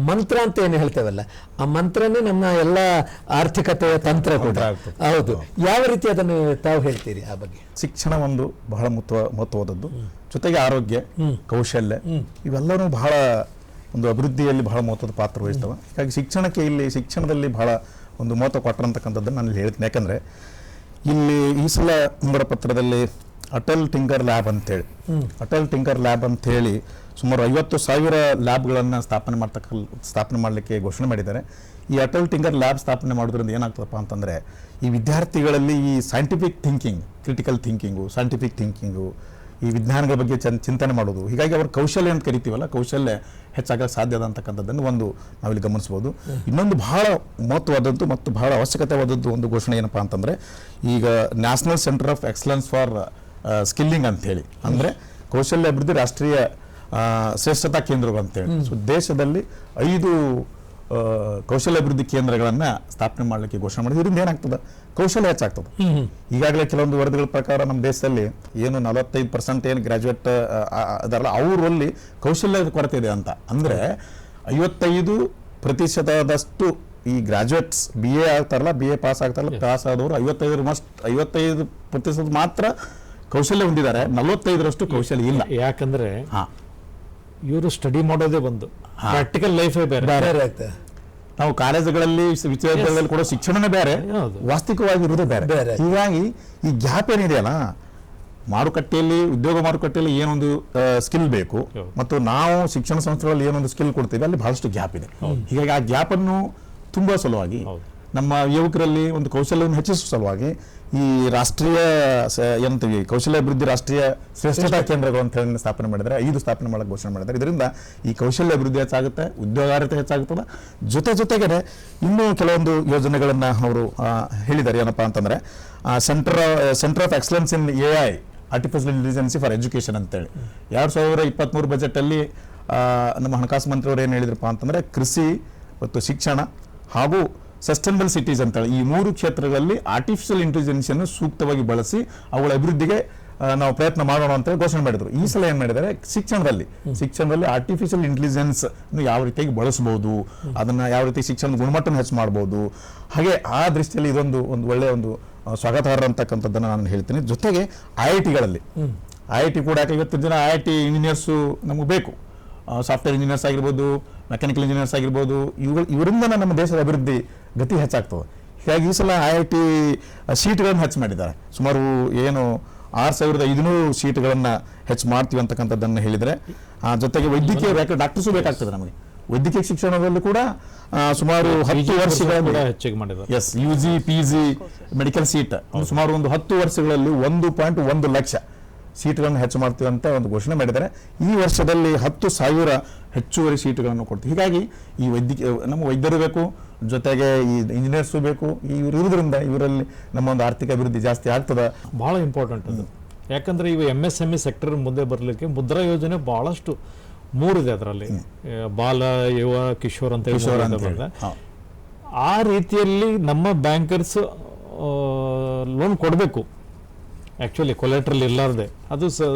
ಮಂತ್ರ ಅಂತ ಏನು ಹೇಳ್ತೇವಲ್ಲ, ಆ ಮಂತ್ರನೇ ನಮ್ಮ ಎಲ್ಲ ಆರ್ಥಿಕತೆಯ ತಂತ್ರ ಕೂಡ ಹೌದು. ಯಾವ ರೀತಿ ಅದನ್ನು ತಾವು ಹೇಳ್ತೀರಿ ಆ ಬಗ್ಗೆ? ಶಿಕ್ಷಣ ಒಂದು ಬಹಳ ಮಹತ್ವವಾದದ್ದು, ಜೊತೆಗೆ ಆರೋಗ್ಯ, ಕೌಶಲ್ಯ ಇವೆಲ್ಲವೂ ಬಹಳ ಒಂದು ಅಭಿವೃದ್ಧಿಯಲ್ಲಿ ಬಹಳ ಮಹತ್ವದ ಪಾತ್ರ ವಹಿಸ್ತವೆ. ಹೀಗಾಗಿ ಶಿಕ್ಷಣದಲ್ಲಿ ಬಹಳ ಒಂದು ಮಹತ್ವ ಕೊಟ್ಟರಂತಕ್ಕಂಥದ್ದನ್ನು ನಾನು ಹೇಳ್ತೀನಿ. ಯಾಕಂದರೆ ಇಲ್ಲಿ ಈ ಸಲ ಮುಂಗಡ ಪತ್ರದಲ್ಲಿ ಅಟಲ್ ಟಿಂಕರ್ ಲ್ಯಾಬ್ ಅಂತೇಳಿ ಸುಮಾರು 50,000 ಲ್ಯಾಬ್ಗಳನ್ನು ಸ್ಥಾಪನೆ ಮಾಡಲಿಕ್ಕೆ ಘೋಷಣೆ ಮಾಡಿದ್ದಾರೆ. ಈ ಅಟಲ್ ಟಿಂಕರ್ ಲ್ಯಾಬ್ ಸ್ಥಾಪನೆ ಮಾಡೋದ್ರಿಂದ ಏನಾಗ್ತದಪ್ಪ ಅಂತಂದರೆ ಈ ವಿದ್ಯಾರ್ಥಿಗಳಲ್ಲಿ ಈ scientific thinking, critical thinking, scientific thinking, ಈ ವಿಜ್ಞಾನಗಳ ಬಗ್ಗೆ ಚಿಂತನೆ ಮಾಡೋದು. ಹೀಗಾಗಿ ಅವ್ರ ಕೌಶಲ್ಯ ಅಂತ ಕರಿತೀವಲ್ಲ, ಕೌಶಲ್ಯ ಹೆಚ್ಚಾಗಕ್ಕೆ ಸಾಧ್ಯ ಅದ ಅಂತಕ್ಕಂಥದ್ದನ್ನು ಒಂದು ನಾವಿಲ್ಲಿ ಗಮನಿಸ್ಬೋದು. ಇನ್ನೊಂದು ಬಹಳ ಮಹತ್ವವಾದದ್ದು ಮತ್ತು ಬಹಳ ಅವಶ್ಯಕತೆವಾದದ್ದು ಒಂದು ಘೋಷಣೆ ಏನಪ್ಪಾ ಅಂತಂದರೆ, ಈಗ national centre of excellence for skilling ಅಂತೇಳಿ, ಅಂದರೆ ಕೌಶಲ್ಯ ಅಭಿವೃದ್ಧಿ ರಾಷ್ಟ್ರೀಯ ಶ್ರೇಷ್ಠತಾ ಕೇಂದ್ರಗಳು ಅಂತೇಳಿ. ಸೊ ದೇಶದಲ್ಲಿ 5 ಕೌಶಲ್ಯ ಅಭಿವೃದ್ಧಿ ಕೇಂದ್ರಗಳನ್ನು ಸ್ಥಾಪನೆ ಮಾಡಲಿಕ್ಕೆ ಘೋಷಣೆ ಮಾಡಿದ್ರು. ಇದರಿಂದ ಏನಾಗ್ತದೆ, ಕೌಶಲ್ಯ ಹೆಚ್ಚಾಗ್ತದೆ. ಈಗಾಗಲೇ ಕೆಲವೊಂದು ವರದಿಗಳ ಪ್ರಕಾರ ನಮ್ಮ ದೇಶದಲ್ಲಿ ಏನು 45% ಏನು ಗ್ರಾಜುಯೇಟ್ ಅದರಲ್ಲ, ಅವರಲ್ಲಿ ಕೌಶಲ್ಯದ ಕೊರತೆ ಇದೆ ಅಂತ. ಅಂದರೆ 55% ಈ ಗ್ರಾಜುಯೇಟ್ಸ್ BA ಆಗ್ತಾರಲ್ಲ, BA ಪಾಸ್ ಆಗ್ತಾರಲ್ಲ, ಪಾಸ್ ಆದವರು 55% ಮಾತ್ರ ಕೌಶಲ್ಯ ಹೊಂದಿದ್ದಾರೆ, 45% ಕೌಶಲ್ಯ ಇಲ್ಲ. ಯಾಕಂದ್ರೆ ಇವರು ಸ್ಟಡಿ ಮಾಡೋದೇ ಒಂದು ಪ್ರಾಕ್ಟಿಕಲ್ ಲೈಫೇ ಬೇರೆ ಆಗ್ತದೆ. ನಾವು ಕಾಲೇಜುಗಳಲ್ಲಿ ವಿಶ್ವವಿದ್ಯಾಲಯದಲ್ಲಿ ಕೊಡೋ ಶಿಕ್ಷಣನೇ ಬೇರೆ, ವಾಸ್ತವಿಕವಾಗಿರೋದೇ ಬೇರೆ. ಹೀಗಾಗಿ ಈ ಗ್ಯಾಪ್ ಏನಿದೆಯಲ್ಲ, ಮಾರುಕಟ್ಟೆಯಲ್ಲಿ ಉದ್ಯೋಗ ಮಾರುಕಟ್ಟೆಯಲ್ಲಿ ಏನೊಂದು ಸ್ಕಿಲ್ ಬೇಕು ಮತ್ತು ನಾವು ಶಿಕ್ಷಣ ಸಂಸ್ಥೆಗಳಲ್ಲಿ ಏನೊಂದು ಸ್ಕಿಲ್ ಕೊಡ್ತೀವಿ, ಅಲ್ಲಿ ಬಹಳಷ್ಟು ಗ್ಯಾಪ್ ಇದೆ. ಹೀಗಾಗಿ ಆ ಗ್ಯಾಪ್ ಅನ್ನು ತುಂಬಾ ಸಲುವಾಗಿ ನಮ್ಮ ಯುವಕರಲ್ಲಿ ಒಂದು ಕೌಶಲ್ಯವನ್ನು ಹೆಚ್ಚಿಸುವ ಸಲುವಾಗಿ ಈ ರಾಷ್ಟ್ರೀಯ ಏನಂತೀವಿ ಕೌಶಲ್ಯ ಅಭಿವೃದ್ಧಿ ರಾಷ್ಟ್ರೀಯ ಶ್ರೇಷ್ಠತಾ ಕೇಂದ್ರಗಳು ಅಂತ ಹೇಳಿ ಸ್ಥಾಪನೆ ಮಾಡಿದರೆ, 5 ಸ್ಥಾಪನೆ ಮಾಡಕ್ಕೆ ಘೋಷಣೆ ಮಾಡಿದ್ದಾರೆ. ಇದರಿಂದ ಈ ಕೌಶಲ್ಯ ಅಭಿವೃದ್ಧಿ ಹೆಚ್ಚಾಗುತ್ತೆ, ಉದ್ಯೋಗಾರ್ಹತೆ ಹೆಚ್ಚಾಗುತ್ತದೆ. ಜೊತೆಗೆ ಇನ್ನೂ ಕೆಲವೊಂದು ಯೋಜನೆಗಳನ್ನು ಅವರು ಹೇಳಿದ್ದಾರೆ. ಏನಪ್ಪಾ ಅಂತಂದ್ರೆ centre of excellence in AI artificial intelligence for education ಅಂತೇಳಿ 2023 ಬಜೆಟಲ್ಲಿ ನಮ್ಮ ಹಣಕಾಸು ಮಂತ್ರಿಯವರು ಏನು ಹೇಳಿದ್ರಪ್ಪ ಅಂತಂದ್ರೆ, ಕೃಷಿ ಮತ್ತು ಶಿಕ್ಷಣ ಹಾಗೂ ಸಸ್ಟೈನಬಲ್ ಸಿಟೀಸ್ ಅಂತೇಳಿ ಈ 3 ಕ್ಷೇತ್ರಗಳಲ್ಲಿ ಆರ್ಟಿಫಿಷಿಯಲ್ ಇಂಟೆಲಿಜೆನ್ಸ್ ಅನ್ನು ಸೂಕ್ತವಾಗಿ ಬಳಸಿ ಅವುಗಳ ಅಭಿವೃದ್ಧಿಗೆ ನಾವು ಪ್ರಯತ್ನ ಮಾಡೋಣ ಅಂತ ಘೋಷಣೆ ಮಾಡಿದ್ರು. ಈ ಸಲ ಏನ್ ಮಾಡಿದ್ದಾರೆ, ಶಿಕ್ಷಣದಲ್ಲಿ ಆರ್ಟಿಫಿಷಿಯಲ್ ಇಂಟೆಲಿಜೆನ್ಸ್ ಯಾವ ರೀತಿಯಾಗಿ ಬಳಸಬಹುದು, ಅದನ್ನ ಯಾವ ರೀತಿ ಶಿಕ್ಷಣದ ಗುಣಮಟ್ಟನ ಹೆಚ್ಚು ಮಾಡಬಹುದು, ಹಾಗೆ ಆ ದೃಷ್ಟಿಯಲ್ಲಿ ಇದೊಂದು ಒಳ್ಳೆಯ ಒಂದು ಸ್ವಾಗತಾರ್ಹ ಅಂತಕ್ಕಂಥದ್ದನ್ನು ನಾನು ಹೇಳ್ತೀನಿ. ಜೊತೆಗೆ IIT-ಗಳಲ್ಲಿ IIT ಕೂಡ, ಯಾಕೆ ಇವತ್ತಿನ ದಿನ IIT ಇಂಜಿನಿಯರ್ಸು ನಮಗೆ ಬೇಕು, ಸಾಫ್ಟ್ವೇರ್ ಇಂಜಿನಿಯರ್ಸ್ ಆಗಿರ್ಬೋದು, ಮೆಕ್ಯಾನಿಕಲ್ ಇಂಜಿನಿಯರ್ಸ್ ಆಗಿರ್ಬೋದು, ಇವರಿಂದ ನಮ್ಮ ದೇಶದ ಅಭಿವೃದ್ಧಿ ಗತಿ ಹೆಚ್ಚಾಗ್ತದೆ. ಹೀಗಾಗಿ ಈ ಸಲ IIT ಸೀಟ್ಗಳನ್ನು ಹೆಚ್ಚು ಮಾಡಿದ್ದಾರೆ. ಸುಮಾರು ಏನು 6500 ಸೀಟ್ಗಳನ್ನು ಹೆಚ್ಚು ಮಾಡ್ತೀವಿ ಅಂತಕ್ಕಂಥದ್ದನ್ನು ಹೇಳಿದರೆ, ಜೊತೆಗೆ ವೈದ್ಯಕೀಯ ಡಾಕ್ಟರ್ಸು ಬೇಕಾಗ್ತದೆ ನಮಗೆ. ವೈದ್ಯಕೀಯ ಶಿಕ್ಷಣದಲ್ಲಿ ಕೂಡ ಸುಮಾರು 10 ವರ್ಷಗಳ ಹೆಚ್ಚಿಗೆ ಮಾಡಿದ್ದಾರೆ. Yes, UG PG medical seat ಸುಮಾರು ಒಂದು 10 ವರ್ಷಗಳಲ್ಲಿ 1.1 ಲಕ್ಷ ಸೀಟ್ಗಳನ್ನು ಹೆಚ್ಚು ಮಾಡ್ತೀವಿ ಅಂತ ಒಂದು ಘೋಷಣೆ ಮಾಡಿದ್ದಾರೆ. ಈ ವರ್ಷದಲ್ಲಿ 10,000 ಹೆಚ್ಚುವರಿ ಸೀಟ್ಗಳನ್ನು ಕೊಡ್ತೀವಿ. ಹೀಗಾಗಿ ಈ ನಮ್ಮ ವೈದ್ಯರು ಬೇಕು, ಜೊತೆಗೆ ಈ ಇಂಜಿನಿಯರ್ಸು ಬೇಕು. ಇವರು ಇರೋದ್ರಿಂದ ಇವರಲ್ಲಿ ನಮ್ಮ ಒಂದು ಆರ್ಥಿಕ ಅಭಿವೃದ್ಧಿ ಜಾಸ್ತಿ ಆಗ್ತದೆ. ಬಹಳ ಇಂಪಾರ್ಟೆಂಟ್ ಅದು. ಯಾಕಂದ್ರೆ ಇವು MSME ಸೆಕ್ಟರ್ ಮುಂದೆ ಬರಲಿಕ್ಕೆ ಮುದ್ರಾ ಯೋಜನೆ ಬಹಳಷ್ಟು 3 ಇದೆ. ಅದರಲ್ಲಿ ಬಾಲ, ಯುವ, ಕಿಶೋರ್ ಅಂತ ಹೇಳಿ ಆ ರೀತಿಯಲ್ಲಿ ನಮ್ಮ ಬ್ಯಾಂಕರ್ಸ್ ಲೋನ್ ಕೊಡಬೇಕು. ಆ್ಯಕ್ಚುಲಿ ಕೊಲೆಟ್ರಲ್ ಇಲ್ಲಾರ್ದೆ ಅದು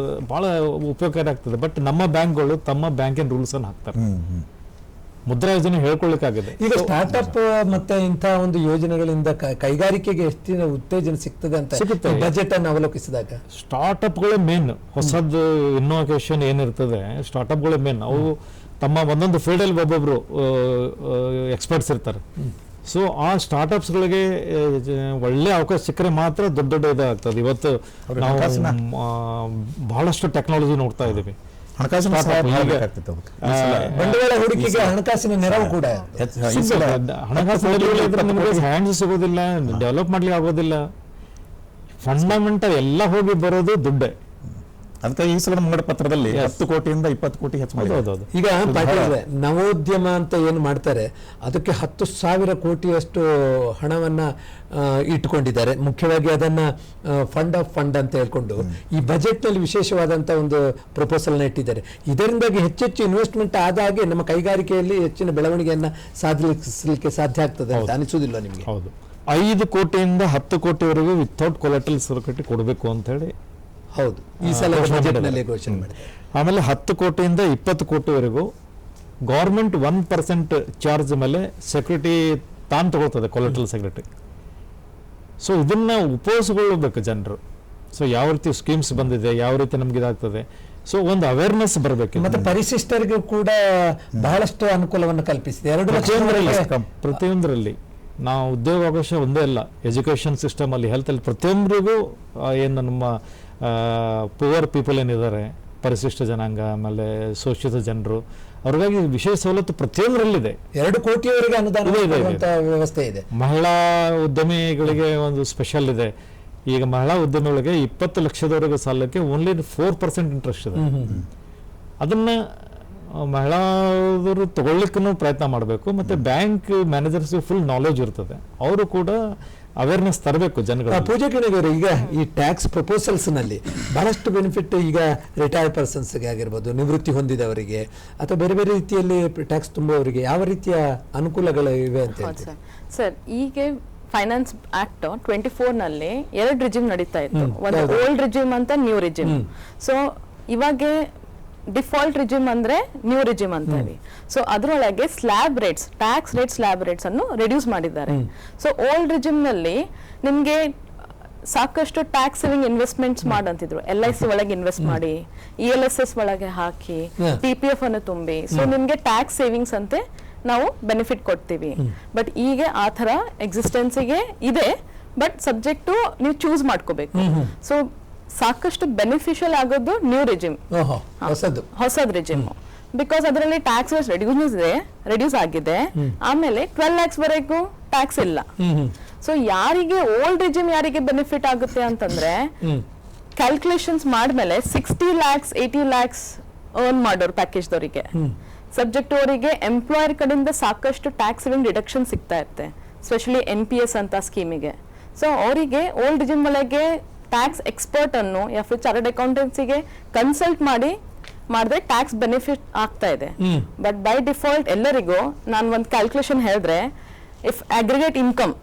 ಭಾಳ ಉಪಯೋಗಕಾರಿ ಆಗ್ತದೆ. ಬಟ್ ನಮ್ಮ ಬ್ಯಾಂಕ್ಗಳು ತಮ್ಮ ಬ್ಯಾಂಕಿನ ರೂಲ್ಸನ್ನು ಹಾಕ್ತಾರೆ. ಮುದ್ರಾ ಯೋಜನೆ ಹೇಳ್ಕೊಳ್ಳಿಕ್ಕಾಗಿದೆ. ಈಗ ಸ್ಟಾರ್ಟ್ಅಪ್ ಮತ್ತೆ ಇಂಥ ಒಂದು ಯೋಜನೆಗಳಿಂದ ಕೈಗಾರಿಕೆಗೆ ಎಷ್ಟು ಉತ್ತೇಜನ ಸಿಗ್ತದೆ ಅಂತ ಬಜೆಟ್ ಅನ್ನು ಅವಲೋಕಿಸಿದಾಗ, ಸ್ಟಾರ್ಟ್ಅಪ್ಗಳೇ ಮೇನ್. ಹೊಸದು ಇನ್ನೋವೇಷನ್ ಏನಿರ್ತದೆ, ಸ್ಟಾರ್ಟ್ಅಪ್ಗಳೇ ಮೇನ್. ಅವು ತಮ್ಮ ಒಂದೊಂದು ಫೀಲ್ಡಲ್ಲಿ ಒಬ್ಬೊಬ್ರು ಎಕ್ಸ್ಪರ್ಟ್ಸ್ ಇರ್ತಾರೆ. ಸೊ ಆ ಸ್ಟಾರ್ಟ್ಅಪ್ಸ್ಗಳಿಗೆ ಒಳ್ಳೆ ಅವಕಾಶ ಸಿಕ್ಕರೆ ಮಾತ್ರ ದೊಡ್ಡ ಇದಾಗ್ತದೆ. ಇವತ್ತು ನಾವು ಬಹಳಷ್ಟು ಟೆಕ್ನಾಲಜಿ ನೋಡ್ತಾ ಇದ್ದೀವಿ. ಬಂಡವಾಳ ಹೂಡಿಕೆಗೆ ಹಣಕಾಸಿನ ನೆರವು ಕೂಡ, ಹ್ಯಾಂಡ್ಸ್ ಸಿಗೋದಿಲ್ಲ, ಡೆವಲಪ್ ಮಾಡ್ಲಿಕ್ಕೆ ಆಗೋದಿಲ್ಲ. ಫಂಡಮೆಂಟಲ್ ಎಲ್ಲ ಹೋಗಿ ಬರೋದು ದುಡ್ಡೇ. ಅದಕ್ಕೆ ಈ ಸಲ ಮುಂಗಡ ಪತ್ರದಲ್ಲಿ 10 ಕೋಟಿಯಿಂದ 20 ಕೋಟಿ ಹೆಚ್ಚು ಮಾಡಿದ್ರು. ಈಗ ನವೋದ್ಯಮ ಅಂತ ಏನು ಮಾಡ್ತಾರೆ, ಅದಕ್ಕೆ 10,000 ಕೋಟಿಯಷ್ಟು ಹಣವನ್ನ ಇಟ್ಕೊಂಡಿದ್ದಾರೆ. ಮುಖ್ಯವಾಗಿ ಅದನ್ನ ಫಂಡ್ ಆಫ್ ಫಂಡ್ ಅಂತ ಹೇಳ್ಕೊಂಡು ಈ ಬಜೆಟ್ ನಲ್ಲಿ ವಿಶೇಷವಾದಂತ ಒಂದು ಪ್ರಪೋಸಲ್ ನ ಇಟ್ಟಿದ್ದಾರೆ. ಇದರಿಂದಾಗಿ ಹೆಚ್ಚೆಚ್ಚು ಇನ್ವೆಸ್ಟ್ಮೆಂಟ್ ಆದಾಗೆ ನಮ್ಮ ಕೈಗಾರಿಕೆಯಲ್ಲಿ ಹೆಚ್ಚಿನ ಬೆಳವಣಿಗೆಯನ್ನ ಸಾಧಿಸಲಿಕ್ಕೆ ಸಾಧ್ಯ ಆಗ್ತದೆ ಅಂತ ಅನಿಸುವುದಿಲ್ಲ ನಿಮಗೆ? ಹೌದು, 5 ಕೋಟಿಯಿಂದ 10 ಕೋಟಿವರೆಗೂ ವಿತೌಟ್ ಕೊಲೆಟ್ರಲ್ ಸೆಕ್ಯೂರಿಟಿ ಕೊಡಬೇಕು ಅಂತ ಹೇಳಿ ಹೌದು ಈ ಸಲ ಬಜೆಟ್ನಲ್ಲಿ ಘೋಷಣೆ ಮಾಡಿದೆ. ಆಮೇಲೆ 10 ಕೋಟಿಯಿಂದ 20 ಕೋಟಿವರೆಗೂ ಗೌರ್ಮೆಂಟ್ 1% ಚಾರ್ಜ್ ಮೇಲೆ ಸೆಕ್ಯೂರಿಟಿ ತಾನು ತಗೊಳ್ತದೆ, ಕೊಲೆಟ್ರಲ್ ಸೆಕ್ಯೂರಿಟಿ. ಸೊ ಇದನ್ನ ಉಪಯೋಗಿಸಿಕೊಳ್ಳಬೇಕು ಜನರು. ಸೊ ಯಾವ ರೀತಿ ಸ್ಕೀಮ್ಸ್ ಬಂದಿದೆ, ಯಾವ ರೀತಿ ನಮ್ಗೆ ಇದಾಗ್ತದೆ, ಸೊ ಒಂದು ಅವೇರ್ನೆಸ್ ಬರಬೇಕು. ಮತ್ತೆ ಪರಿಶಿಷ್ಟರಿಗೂ ಕೂಡ ಬಹಳಷ್ಟು ಅನುಕೂಲವನ್ನು ಕಲ್ಪಿಸಿದೆ. ಪ್ರತಿಯೊಂದರಲ್ಲಿ ನಾವು ಉದ್ಯೋಗಾವಕಾಶ ಒಂದೇ ಅಲ್ಲ, ಎಜುಕೇಷನ್ ಸಿಸ್ಟಮ್ ಅಲ್ಲಿ, ಹೆಲ್ತ್ ಅಲ್ಲಿ, ಪ್ರತಿಯೊಬ್ಬರಿಗೂ ಏನು ನಮ್ಮ ಪುವರ್ ಪೀಪಲ್ ಏನಿದ್ದಾರೆ, ಪರಿಶಿಷ್ಟ ಜನಾಂಗ, ಆಮೇಲೆ ಶೋಷಿತ ಜನರು, ಅವ್ರಿಗಾಗಿ ವಿಶೇಷ ಸವಲತ್ತು ಪ್ರತಿಯೊಂದರಲ್ಲಿದೆ. 2 ಕೋಟಿಯವರೆಗೆ ಅನುದಾನ ವ್ಯವಸ್ಥೆ ಇದೆ. ಮಹಿಳಾ ಉದ್ಯಮಿಗಳಿಗೆ ಒಂದು ಸ್ಪೆಷಲ್ ಇದೆ. ಈಗ ಮಹಿಳಾ ಉದ್ಯಮಿಗಳಿಗೆ 20 ಲಕ್ಷದವರೆಗೆ ಸಾಲಕ್ಕೆ ಓನ್ಲಿ 4% ಇಂಟ್ರೆಸ್ಟ್ ಇದೆ. ಅದನ್ನ ಮಹಿಳಾದರು ತಗೊಳ್ಲಿಕ್ಕೂ ಪ್ರಯತ್ನ ಮಾಡಬೇಕು. ಮತ್ತೆ ಬ್ಯಾಂಕ್ ಮ್ಯಾನೇಜರ್ಸ್ ಫುಲ್ ನಾಲೆಜ್ ಇರ್ತದೆ, ಅವರು ಕೂಡ ಅವೇರ್ನೆಸ್ ತರಬೇಕು ಜನಗಳು. ಪೂಜಾ ಕಿಣಿಗವರು, ಈಗ ಈ ಟ್ಯಾಕ್ಸ್ ಪ್ರಪೋಸಲ್ಸ್ ನಲ್ಲಿ ಬಹಳಷ್ಟು ಬೆನಿಫಿಟ್ ಈಗ ರಿಟೈರ್ಡ್ ಪರ್ಸನ್ಸ್ಗೆ ಆಗಿರ್ಬೋದು, ನಿವೃತ್ತಿ ಹೊಂದಿದವರಿಗೆ ಅಥವಾ ಬೇರೆ ಬೇರೆ ರೀತಿಯಲ್ಲಿ ಟ್ಯಾಕ್ಸ್ ತುಂಬುವವರಿಗೆ ಯಾವ ರೀತಿಯ ಅನುಕೂಲಗಳು ಇವೆ ಅಂತ ಹೇಳ್ತೀವಿ? ಸರ್, ಈಗ ಫೈನಾನ್ಸ್ ಆಕ್ಟ್ 24 ನಲ್ಲಿ 2 ರಿಜಿಮ್ ನಡೀತಾ ಇತ್ತು. ಒಂದು ಓಲ್ಡ್ ರಿಜಿಮ್ ಅಂತ ನ್ಯೂ ರಿಜಿಮ್. ಸೊ ಇವಾಗ ಡಿಫಾಲ್ಟ್ ರಿಜಿಮ್ ಅಂದ್ರೆ ನ್ಯೂ ರಿಜಿಮ್ ಅಂತ ಹೇಳಿ. ಸೊ ಅದರೊಳಗೆ ಟ್ಯಾಕ್ಸ್ ರೇಟ್ಸ್ ಅನ್ನು ರಿಡ್ಯೂಸ್ ಮಾಡಿದ್ದಾರೆ. ಸೊ ಓಲ್ಡ್ ರಿಜಿಮ್ ನಲ್ಲಿ ನಿಮ್ಗೆ ಸಾಕಷ್ಟು ಟ್ಯಾಕ್ಸ್ ಸೇವಿಂಗ್ ಇನ್ವೆಸ್ಟ್ಮೆಂಟ್ಸ್ ಮಾಡಂತಿದ್ರು. LIC ಒಳಗೆ ಇನ್ವೆಸ್ಟ್ ಮಾಡಿ, ELSS ಒಳಗೆ ಹಾಕಿ, PPF ಅನ್ನು ತುಂಬಿ, ಸೊ ನಿಮ್ಗೆ ಟ್ಯಾಕ್ಸ್ ಸೇವಿಂಗ್ಸ್ ಅಂತೆ ನಾವು ಬೆನಿಫಿಟ್ ಕೊಡ್ತೀವಿ. ಬಟ್ ಈಗ ಆ ತರ ಎಕ್ಸಿಸ್ಟೆನ್ಸಿಗೆ ಇದೆ, ಬಟ್ ಸಬ್ಜೆಕ್ಟ್ ಟು ನೀವು ಚೂಸ್ ಮಾಡ್ಕೋಬೇಕು. ಸೊ ಸಾಕಷ್ಟು ಬೆನಿಫಿಷಿಯಲ್ ಆಗೋದು ನ್ಯೂ ರಿಜಿಮ್, ಹೊಸದ್ ರಿಜಿಮ್, ಬಿಕಾಸ್ ಅದರಲ್ಲಿ ಟ್ಯಾಕ್ಸ್ ರೆಡ್ಯೂಸ್ ಆಗಿದೆ. ಆಮೇಲೆ 12 lakhs ವರೆಗೂ ಟ್ಯಾಕ್ಸ್ ಇಲ್ಲ. ಸೊ ಯಾರಿಗೆ ಓಲ್ಡ್ ರಿಜಿಮ್ ಯಾರಿಗೆ ಬೆನಿಫಿಟ್ ಆಗುತ್ತೆ ಅಂತಂದ್ರೆ, ಕ್ಯಾಲ್ಕುಲೇಷನ್ಸ್ ಮಾಡ್ಮೇಲೆ 60 lakhs 80 lakhs ಅರ್ನ್ ಮಾಡೋರು ಪ್ಯಾಕೇಜ್ದವರಿಗೆ, ಸಬ್ಜೆಕ್ಟ್ ಅವರಿಗೆ ಎಂಪ್ಲಾಯರ್ ಕಡೆಯಿಂದ ಸಾಕಷ್ಟು ಟ್ಯಾಕ್ಸ್ ಸೇವಿಂಗ್ ಡಿಡಕ್ಷನ್ ಸಿಗ್ತಾ ಇರುತ್ತೆ, ಸ್ಪೆಷಲಿ NPS ಅಂತ ಸ್ಕೀಮಿಗೆ. ಸೊ ಅವರಿಗೆ ಓಲ್ಡ್ ರಿಜಿಮ್ ಒಳಗೆ ಟ್ಯಾಕ್ಸ್ ಎಕ್ಸ್ಪರ್ಟ್ ಅನ್ನು ಯಾ ಫಿರ್ ಚಾರ್ಟರ್ಡ್ ಅಕೌಂಟೆನ್ಸಿಗೆ ಕನ್ಸಲ್ಟ್ ಮಾಡಿದ್ರೆ ಟ್ಯಾಕ್ಸ್ ಬೆನಿಫಿಟ್ ಆಗ್ತಾ ಇದೆ. ಬಟ್ ಬೈ ಡಿಫಾಲ್ಟ್ ಎಲ್ಲರಿಗೂ ನಾನು ಒಂದು ಕ್ಯಾಲ್ಕುಲೇಷನ್ ಹೇಳಿದ್ರೆ, ಇಫ್ ಅಗ್ರಿಗೇಟ್ ಇನ್ಕಮ್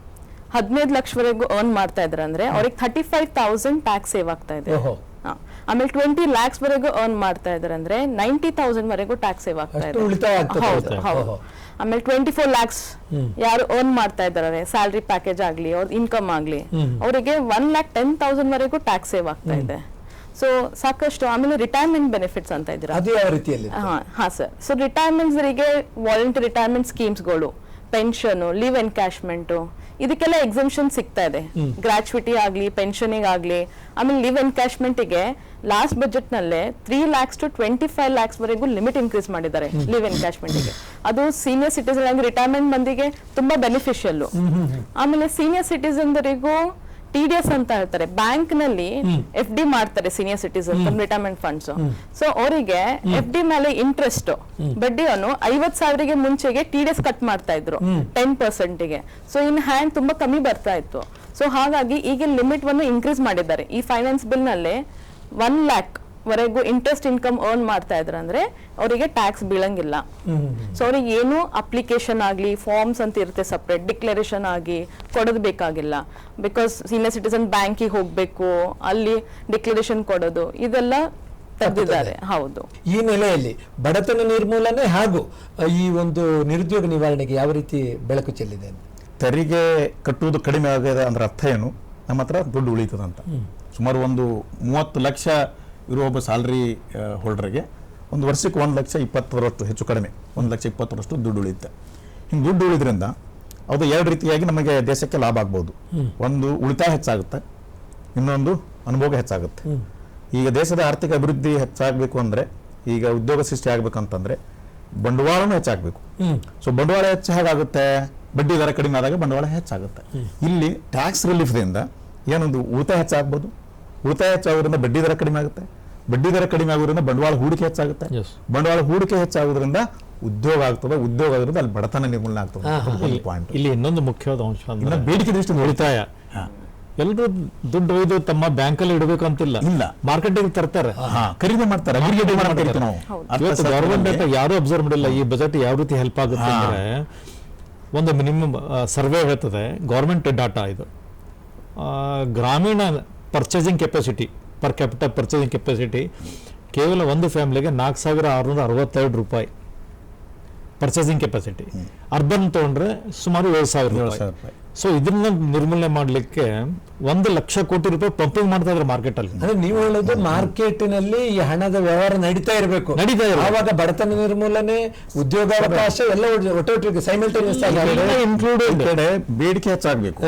15 ಲಕ್ಷವರೆಗೂ ಅರ್ನ್ ಮಾಡ್ತಾ ಇದ್ರೆ ಅಂದ್ರೆ ಅವ್ರಿಗೆ 35,000 ಟ್ಯಾಕ್ಸ್ ಸೇವ್ ಆಗ್ತಾ ಇದೆ. ಆಮೇಲೆ 20 lakhs ವರೆಗೂ ಅರ್ನ್ ಮಾಡ್ತಾ ಇದಾರೆ ಅಂದ್ರೆ 90,000 ವರೆಗೂ ಟ್ಯಾಕ್ಸ್ ಸೇವ್ ಆಗ್ತಾ ಇದೆ. ಹೌದು. ಆಮೇಲೆ 24 lakhs ಯಾರು ಅರ್ನ್ ಮಾಡ್ತಾ ಇದಾರೆ, ಸ್ಯಾಲರಿ ಪ್ಯಾಕೇಜ್ ಆಗ್ಲಿ ಅವ್ರ ಇನ್ಕಮ್ ಆಗ್ಲಿ, ಅವರಿಗೆ 1,10,000 ವರೆಗೂ ಟ್ಯಾಕ್ಸ್ ಸೇವ್ ಆಗ್ತಾ ಇದೆ. ಸೊ ಸಾಕಷ್ಟು. ಆಮೇಲೆ ರಿಟೈರ್ಮೆಂಟ್ ಬೆನಿಫಿಟ್ಸ್ ಅಂತ ಇದ್ದೀರಾ, ಅದು ಯಾವ ರೀತಿಯಲ್ಲಿ? ಹಾ ಸರ್. ಸೊ ರಿಟೈರ್ಮೆಂಟ್ಸ್ಗೆ ವಾಲಂಟರಿ ರಿಟೈರ್ಮೆಂಟ್ ಸ್ಕೀಮ್ಸ್ಗಳು, ಪೆನ್ಷನ್, ಲೀವ್ ಎನ್ಕ್ಯಾಶ್ಮೆಂಟ್, ಇದಕ್ಕೆಲ್ಲ ಎಕ್ಸೆಂಪ್ಷನ್ ಸಿಗ್ತಾ ಇದೆ. ಗ್ರಾಚ್ಯುಟಿ ಆಗ್ಲಿ, ಪೆನ್ಷನಿಗೆ ಆಗ್ಲಿ. ಆಮೇಲೆ ಲೀವ್ ಎನ್ಕ್ಯಾಶ್ಮೆಂಟ್ಗೆ ಲಾಸ್ಟ್ ಬಜೆಟ್ ನಲ್ಲೇ 3 lakhs to 25 lakhs ವರೆಗೂ ಲಿಮಿಟ್ ಇನ್ಕ್ರೀಸ್ ಮಾಡಿದ್ದಾರೆ ಲೀವ್ ಎನ್ಕ್ಯಾಶ್ಮೆಂಟ್ಗೆ. ಅದು ಸೀನಿಯರ್ ಸಿಟಿಸನ್ ರಿಟೈರ್ಮೆಂಟ್ ಮಂದಿಗೆ ತುಂಬಾ ಬೆನಿಫಿಷಿಯಲ್. ಆಮೇಲೆ ಸೀನಿಯರ್ ಸಿಟಿಸನ್ದರಿಗೂ TDS ಅಂತ ಹೇಳ್ತಾರೆ, ಬ್ಯಾಂಕ್ ನಲ್ಲಿ FD ಮಾಡ್ತಾರೆ senior citizen retirement funds. So ಅವರಿಗೆ FD ಮೇಲೆ ಇಂಟ್ರೆಸ್ಟ್ ಬಡ್ಡಿಯನ್ನು 50,000ಗೆ ಮುಂಚೆಗೆ TDS ಕಟ್ ಮಾಡ್ತಾ ಇದ್ರು 10%ಗೆ. ಸೊ ಇನ್ ಹ್ಯಾಂಡ್ ತುಂಬಾ ಕಮ್ಮಿ ಬರ್ತಾ ಇತ್ತು. ಸೊ ಹಾಗಾಗಿ ಈಗ ಲಿಮಿಟ್ ಅನ್ನು ಇನ್ಕ್ರೀಸ್ ಮಾಡಿದ್ದಾರೆ. ಈ ಫೈನಾನ್ಸ್ ಬಿಲ್ ನಲ್ಲಿ 1 lakh ವರೆಗೂ ಇಂಟ್ರೆಸ್ಟ್ ಇನ್ಕಮ್ ಅರ್ನ್ ಮಾಡ್ತಾ ಇದ್ರ ಅಂದ್ರೆ ಅವರಿಗೆ ಟ್ಯಾಕ್ಸ್ ಬೀಳಂಗಿಲ್ಲ. ಸೊ ಅವ್ರಿಗೆ ಏನು ಅಪ್ಲಿಕೇಶನ್ ಆಗ್ಲಿ, ಫಾರ್ಮ್ಸ್ ಅಂತ ಇರುತ್ತೆ ಸಪ್ರೇಟ್, ಡಿಕ್ಲರೇಷನ್ ಆಗಿ ಕೊಡೋದು ಬೇಕಾಗಿಲ್ಲ. ಬಿಕಾಸ್ ಸೀನಿಯರ್ ಸಿಟಿಸನ್ ಬ್ಯಾಂಕಿಗೆ ಹೋಗ್ಬೇಕು, ಅಲ್ಲಿ ಡಿಕ್ಲರೇಷನ್ ಕೊಡೋದು, ಇದೆಲ್ಲ ತೆಗೆದಿದ್ದಾರೆ. ಹೌದು. ಈ ನೆಲೆಯಲ್ಲಿ ಬಡತನ ನಿರ್ಮೂಲನೆ ಹಾಗೂ ಈ ಒಂದು ನಿರುದ್ಯೋಗ ನಿವಾರಣೆಗೆ ಯಾವ ರೀತಿ ಬೆಳಕು ಚೆಲ್ಲಿದೆ? ತೆರಿಗೆ ಕಟ್ಟುವುದು ಕಡಿಮೆ ಆಗಿದೆ ಅಂದ್ರೆ ಅರ್ಥ ಏನು? ನಮ್ಮ ಹತ್ರ ದುಡ್ಡು ಉಳಿತದಂತ. ಸುಮಾರು ಒಂದು 30 ಲಕ್ಷ ಇರುವ ಒಬ್ಬ ಸ್ಯಾಲ್ರಿ ಹೋಲ್ಡರ್ಗೆ ಒಂದು ವರ್ಷಕ್ಕೆ 1,20,000 ಹೆಚ್ಚು ಕಡಿಮೆ 1,20,000 ದುಡ್ಡು ಉಳಿಯುತ್ತೆ. ಹಿಂಗೆ ದುಡ್ಡು ಉಳಿದ್ರಿಂದ ಅದು 2 ರೀತಿಯಾಗಿ ನಮಗೆ ದೇಶಕ್ಕೆ ಲಾಭ ಆಗ್ಬೋದು. ಒಂದು ಉಳಿತಾಯ ಹೆಚ್ಚಾಗುತ್ತೆ, ಇನ್ನೊಂದು ಅನುಭೋಗ ಹೆಚ್ಚಾಗುತ್ತೆ. ಈಗ ದೇಶದ ಆರ್ಥಿಕ ಅಭಿವೃದ್ಧಿ ಹೆಚ್ಚಾಗಬೇಕು ಅಂದ್ರೆ, ಈಗ ಉದ್ಯೋಗ ಸೃಷ್ಟಿ ಆಗ್ಬೇಕಂತಂದ್ರೆ ಬಂಡವಾಳನೂ ಹೆಚ್ಚಾಗಬೇಕು. ಸೊ ಬಂಡವಾಳ ಹೆಚ್ಚು ಹೇಗಾಗುತ್ತೆ? ಬಡ್ಡಿ ದರ ಕಡಿಮೆ ಆದಾಗ ಬಂಡವಾಳ ಹೆಚ್ಚಾಗುತ್ತೆ. ಇಲ್ಲಿ ಟ್ಯಾಕ್ಸ್ ರಿಲೀಫ್ದಿಂದ ಏನೊಂದು ಉಳಿತಾಯ ಹೆಚ್ಚಾಗ್ಬೋದು, ಉಳಿತಾಯ ಹೆಚ್ಚಾಗೋದ್ರಿಂದ ಬಡ್ಡಿ ದರ ಕಡಿಮೆ ಆಗುತ್ತೆ, ಬಡ್ಡಿ ದರ ಕಡಿಮೆ ಆಗೋದ್ರಿಂದ ಬಂಡವಾಳ ಹೂಡಿಕೆ ಹೆಚ್ಚಾಗುತ್ತೆ, ಬಂಡವಾಳ ಹೂಡಿಕೆ ಹೆಚ್ಚಾಗೋದ್ರಿಂದ ಉದ್ಯೋಗ ಆಗ್ತದೆ, ಉದ್ಯೋಗ ಆಗೋದ್ರಿಂದ ಅಲ್ಲಿ ಬಡತನ ನಿರ್ಮೂಲನೆ ಆಗ್ತದೆ. ಪಾಯಿಂಟ್ ಇಲ್ಲಿ ಇನ್ನೊಂದು ಮುಖ್ಯವಾದ ಅಂಶ ಅಂದ್ರೆ ಬೇಡಿಕೆ ದೃಷ್ಟಿಯಿಂದ ಉಳಿತಾಯ. ಎಲ್ಲರೂ ದುಡ್ಡು ಒಯ್ದು ತಮ್ಮ ಬ್ಯಾಂಕ್ ಅಲ್ಲಿ ಇಡಬೇಕು ಅಂತಿಲ್ಲ, ಇಲ್ಲ ಮಾರ್ಕೆಟಿಗೆ ತರ್ತಾರೆ, ಖರೀದಿ ಮಾಡ್ತಾರೆ. ಗವರ್ಮೆಂಟ್ ಯಾರು ಅಬ್ಸರ್ವ್ ಮಾಡಿಲ್ಲ ಈ ಬಜೆಟ್ ಯಾವ ರೀತಿ ಹೆಲ್ಪ್ ಆಗುತ್ತೆ ಅಂದ್ರೆ, ಒಂದು ಮಿನಿಮಮ್ ಸರ್ವೆ ಹೇಳ್ತದೆ, ಗವರ್ಮೆಂಟ್ ಡಾಟಾ ಇದು, ಗ್ರಾಮೀಣ purchasing capacity, per capital purchasing capacity ಕೇವಲ ಒಂದು ಫ್ಯಾಮಿಲಿಗೆ 4,662 ರೂಪಾಯಿ ಪರ್ಚೇಸಿಂಗ್ ಕೆಪಾಸಿಟಿ. ಅರ್ಬನ್ ತಗೊಂಡ್ರೆ ಸುಮಾರು 7,000 ರೂಪಾಯಿ. ಸೊ ಇದನ್ನ ನಿರ್ಮೂಲನೆ ಮಾಡ್ಲಿಕ್ಕೆ 1 ಲಕ್ಷ ಕೋಟಿ ರೂಪಾಯಿ ಪಂಪಿಂಗ್ ಮಾಡ್ತಾ ಇದ್ರೆ ಮಾರ್ಕೆಟ್ ಅಲ್ಲಿ. ಅಂದ್ರೆ ನೀವು ಹೇಳೋದು ಮಾರ್ಕೆಟಿನಲ್ಲಿ ಈ ಹಣದ ವ್ಯವಹಾರ ನಡೀತಾ ಇರಬೇಕು, ಆವಾಗ ಬಡತನ ನಿರ್ಮೂಲನೆ, ಉದ್ಯೋಗಾವಕಾಶ ಎಲ್ಲ ಒಟ್ಟೊಟ್ಟಿಗೆ ಸೈಮಲ್ಟೇನಿಯಸ್ ಆಗಿ ಇನ್ಕ್ಲೂಡೆಡ್. ಈ ಕಡೆ ಬೇಡಿಕೆ ಹೆಚ್ಚಾಗಬೇಕು,